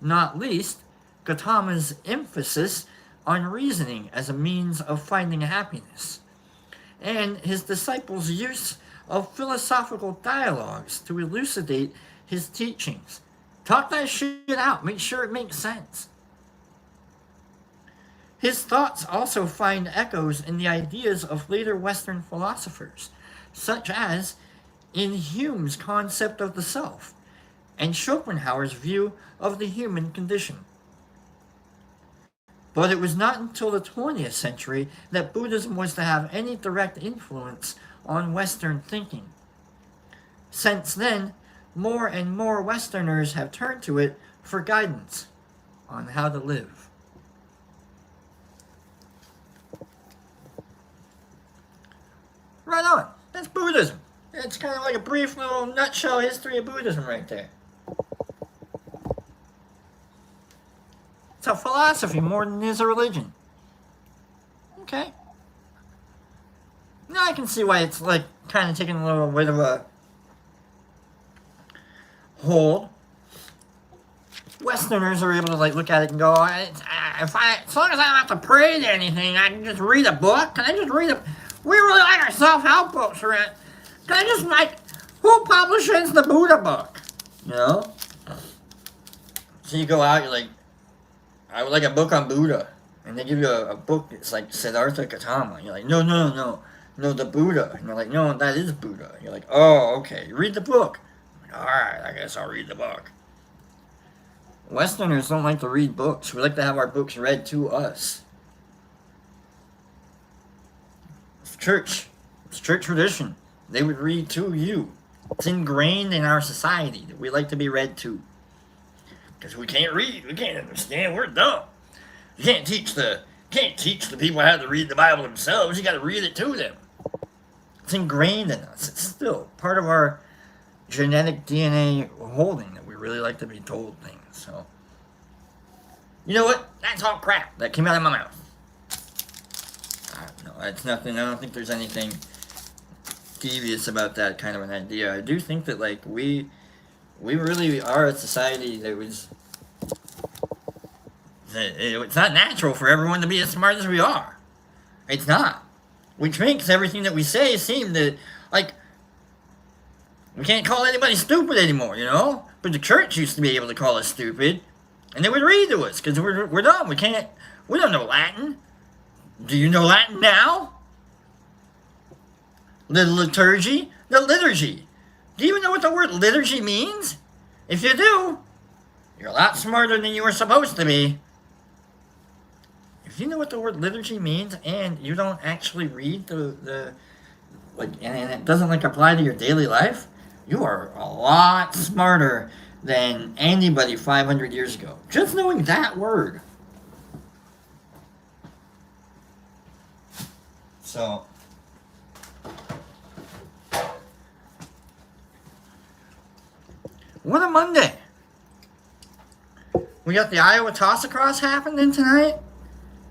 S1: not least Gautama's emphasis on reasoning as a means of finding happiness, and his disciples' use of philosophical dialogues to elucidate his teachings. Talk that shit out, make sure it makes sense. His thoughts also find echoes in the ideas of later Western philosophers, such as in Hume's concept of the self and Schopenhauer's view of the human condition. But it was not until the 20th century that Buddhism was to have any direct influence on Western thinking. Since then, more and more Westerners have turned to it for guidance on how to live. Right on. That's Buddhism. It's kind of like a brief little nutshell history of Buddhism right there. It's a philosophy more than it is a religion. Okay. Now I can see why it's like kind of taking a little bit of a hold. Westerners are able to like look at it and go, as long as I don't have to pray to anything, I can just read a book. Can I just read a? We really like our self-help books, right? Can I just like, who publishes the Buddha book? You know? So you go out, you're like, I would like a book on Buddha. And they give you a book, it's like Siddhartha Gautama. You're like, no, the Buddha. And you're like, no, that is Buddha. You're like, oh, okay, read the book. I'm like, alright, I guess I'll read the book. Westerners don't like to read books. We like to have our books read to us. It's church. It's church tradition. They would read to you. It's ingrained in our society that we like to be read to. Because we can't read, we can't understand, we're dumb. You can't teach the people how to read the Bible themselves, you gotta read it to them. It's ingrained in us. It's still part of our genetic DNA holding that we really like to be told things, so. You know what? That's all crap that came out of my mouth. No, that's nothing, I don't think there's anything devious about that kind of an idea. I do think that, like, we really are a society that was... It's not natural for everyone to be as smart as we are. It's not. Which makes everything that we say seem that, like, we can't call anybody stupid anymore, you know? But the church used to be able to call us stupid, and they would read to us, because we're dumb. We don't know Latin. Do you know Latin now? The liturgy? The liturgy. Do you even know what the word liturgy means? If you do, you're a lot smarter than you were supposed to be. If you know what the word liturgy means and you don't actually read the and it doesn't like apply to your daily life, you are a lot smarter than anybody 500 years ago. Just knowing that word. So, what a Monday.
S2: We got the Iowa Toss-Across happening tonight,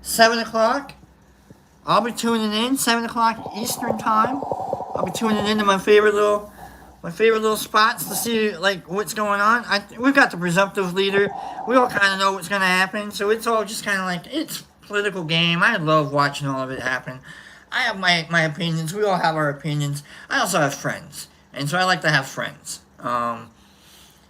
S2: 7 o'clock. I'll be tuning in, 7 o'clock Eastern time. I'll be tuning into my favorite little spots to see like what's going on. We've got the presumptive leader. We all kind of know what's going to happen, so it's all just kind of like, it's political game. I love watching all of it happen. I have my opinions. We all have our opinions. I also have friends, and so I like to have friends.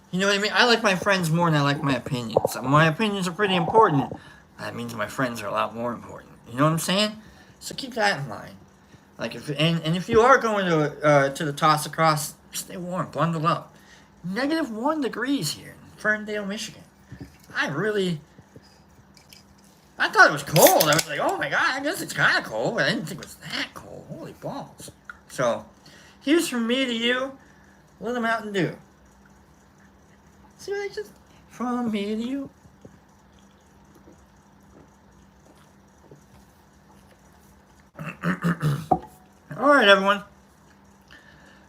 S2: You know what I mean? I like my friends more than I like my opinions. My opinions are pretty important. That means my friends are a lot more important. You know what I'm saying? So keep that in mind. Like if you are going to the Toss-Across, stay warm, bundle up. -1 degrees here in Ferndale, Michigan. I thought it was cold. I was like, oh my god, I guess it's kind of cold, but I didn't think it was that cold. Holy balls. So, here's from me to you, Little Mountain Dew. See what I just... From me to you. Alright, everyone.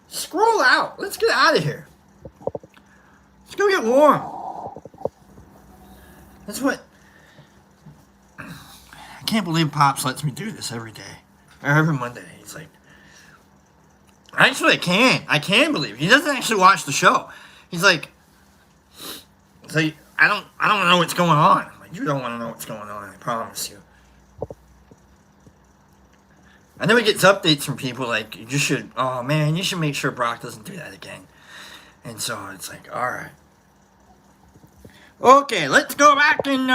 S2: Scroll out. Let's get out of here. Let's go get warm. That's what... I can't believe Pops lets me do this every day. Or every Monday. He's like... Actually, I can believe. He doesn't actually watch the show. He's like... I don't know what's going on. I'm like, you don't want to know what's going on, I promise you. I know he gets updates from people like, you should make sure Brock doesn't do that again. And so it's like, alright. Okay, let's go back and,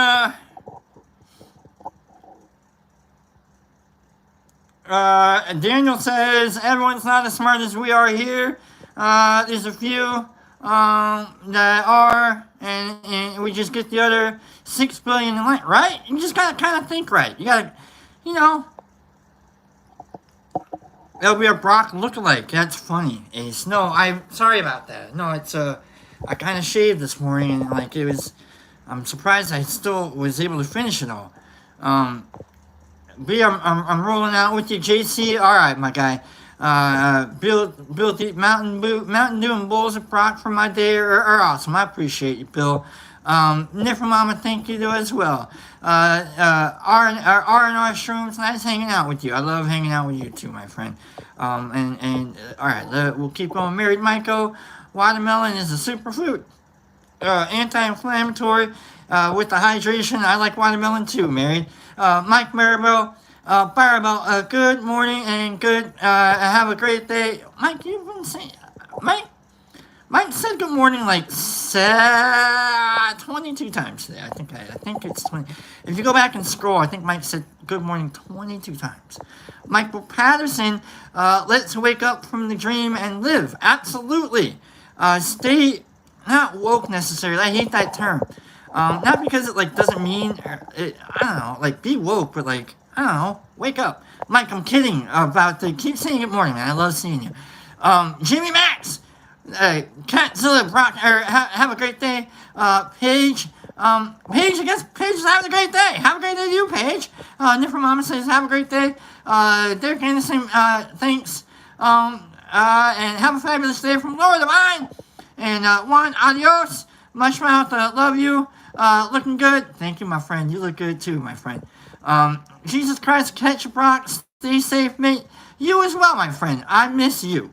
S2: Daniel says, everyone's not as smart as we are here. There's a few, that are, and we just get the other 6 billion in line, right? You just gotta kind of think right. You gotta, you know, that'll be a Brock lookalike. That's funny, Ace. No, I'm sorry about that. No, it's, I kind of shaved this morning, and, like, it was, I'm surprised I still was able to finish it all. B, I'm rolling out with you, JC. Alright, my guy. Bill Mountain Dew and bowls of Brock for my day are awesome. I appreciate you, Bill. Niffer thank you as well. R&R Shrooms, nice hanging out with you. I love hanging out with you too, my friend. Alright, we'll keep going. Married Michael, watermelon is a superfood. Anti-inflammatory, with the hydration. I like watermelon too, Married. Mike Maribel, good morning and good, have a great day. Mike, you've been saying, Mike said good morning like 22 times today. I think it's 20. If you go back and scroll, I think Mike said good morning 22 times. Michael Patterson, let's wake up from the dream and live. Absolutely. Stay not woke necessarily. I hate that term. Not because it, like, doesn't mean, I don't know, like, be woke, but, like, I don't know, wake up. Mike, I'm kidding about keep saying good morning, man, I love seeing you. Jimmy Max, Catzilla, Brock, have a great day. Paige, I guess Paige is having a great day. Have a great day to you, Paige. Niffer Mama says, have a great day. Derek Anderson, thanks. And have a fabulous day from Laura Divine. And, Juan, adios. Mushmouth, love you. Looking good. Thank you, my friend. You look good too, my friend. Jesus Christ, catch Brock. Stay safe, mate. You as well, my friend. I miss you.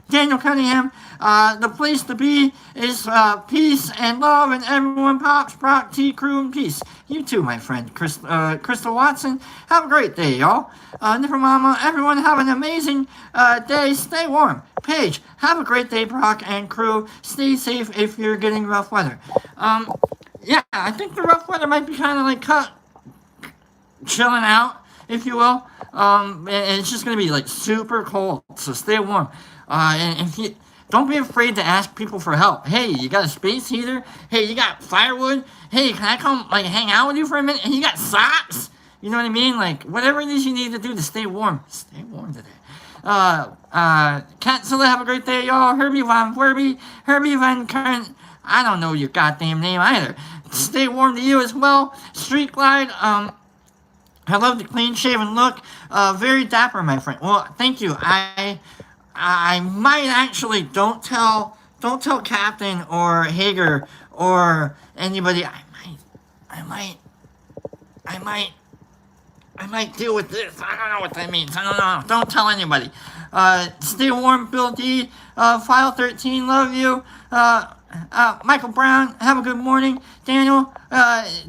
S2: Daniel Cunningham, the place to be is peace and love, and everyone pops, Brock, T-Crew, and peace. You too, my friend. Crystal Watson, have a great day, y'all. Nipper Mama, everyone have an amazing day. Stay warm. Paige, have a great day, Brock and crew. Stay safe if you're getting rough weather. Yeah, I think the rough weather might be kind of like chilling out, if you will. And it's just going to be like super cold, so stay warm. And if you don't be afraid to ask people for help. Hey, you got a space heater? Hey, you got firewood? Hey, can I come like hang out with you for a minute? And you got socks? You know what I mean? Like whatever it is you need to do to stay warm. Stay warm today. Catzilla, have a great day, y'all. Herbie Van Kern. I don't know your goddamn name either. Stay warm to you as well. Street Glide. I love the clean shaven look. Very dapper, my friend. Well, thank you. I might actually don't tell Captain or Hager or anybody.
S1: I might deal with this. I don't know what that means. I don't know. Don't tell anybody. Stay warm, Bill D. File 13, love you. Michael Brown, have a good morning. Daniel,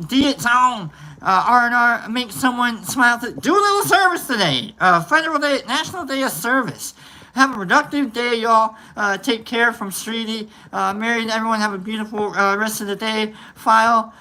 S1: D its own. R&R, make someone smile. Do a little service today. Federal Day, National Day of Service. Have a productive day, y'all. Take care from Streety. Married, everyone have a beautiful rest of the day. File,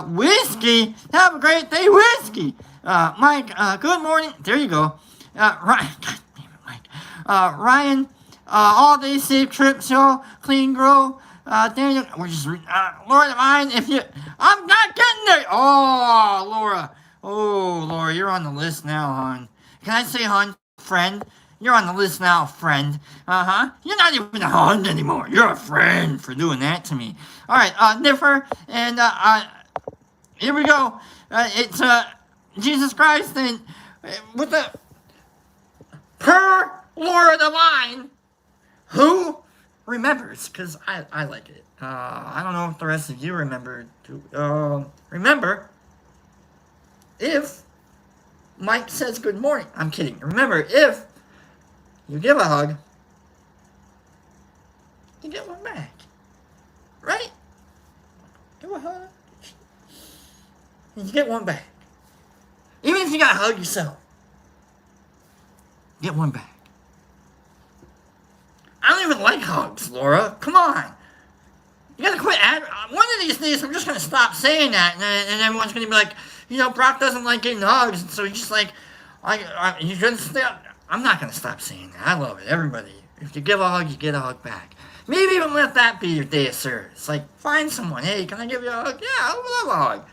S1: Whiskey. Have a great day, Whiskey. Mike, good morning. There you go. Ryan, God damn it, Mike. Ryan, all day safe trips, y'all. Clean grow. Daniel, we're just, Laura Divine, if you, I'm not getting there. Oh, Laura. Oh, Laura, you're on the list now, hon. Can I say, hon, friend? You're on the list now, friend. You're not even a hon anymore. You're a friend for doing that to me. All right, Niffer, and, here we go. It's, Jesus Christ, and with the, per Laura Divine, who remembers, because I like it. I don't know if the rest of you remember. Remember, if Mike says good morning, I'm kidding. Remember, if you give a hug, you get one back. Right? Give a hug, and you get one back. Even if you gotta hug yourself, get one back. I don't even like hugs, Laura. Come on. You gotta quit. One of these days, I'm just gonna stop saying that, and everyone's gonna be like, you know, Brock doesn't like getting hugs, and so he's just like, you're gonna stop. I'm not gonna stop saying that. I love it. Everybody, if you give a hug, you get a hug back. Maybe even let that be your day of service. Like, find someone. Hey, can I give you a hug? Yeah, I would love a hug.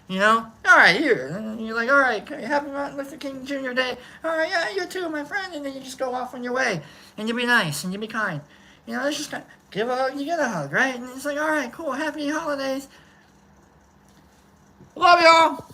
S1: You know? All right, here. And you're like, all right, happy Martin Luther King Jr. Day. All right, yeah, you too, my friend. And then you just go off on your way. And you be nice, and you be kind. You know, it's just kind of, give a hug, you get a hug, right? And it's like, all right, cool, happy holidays. Love y'all.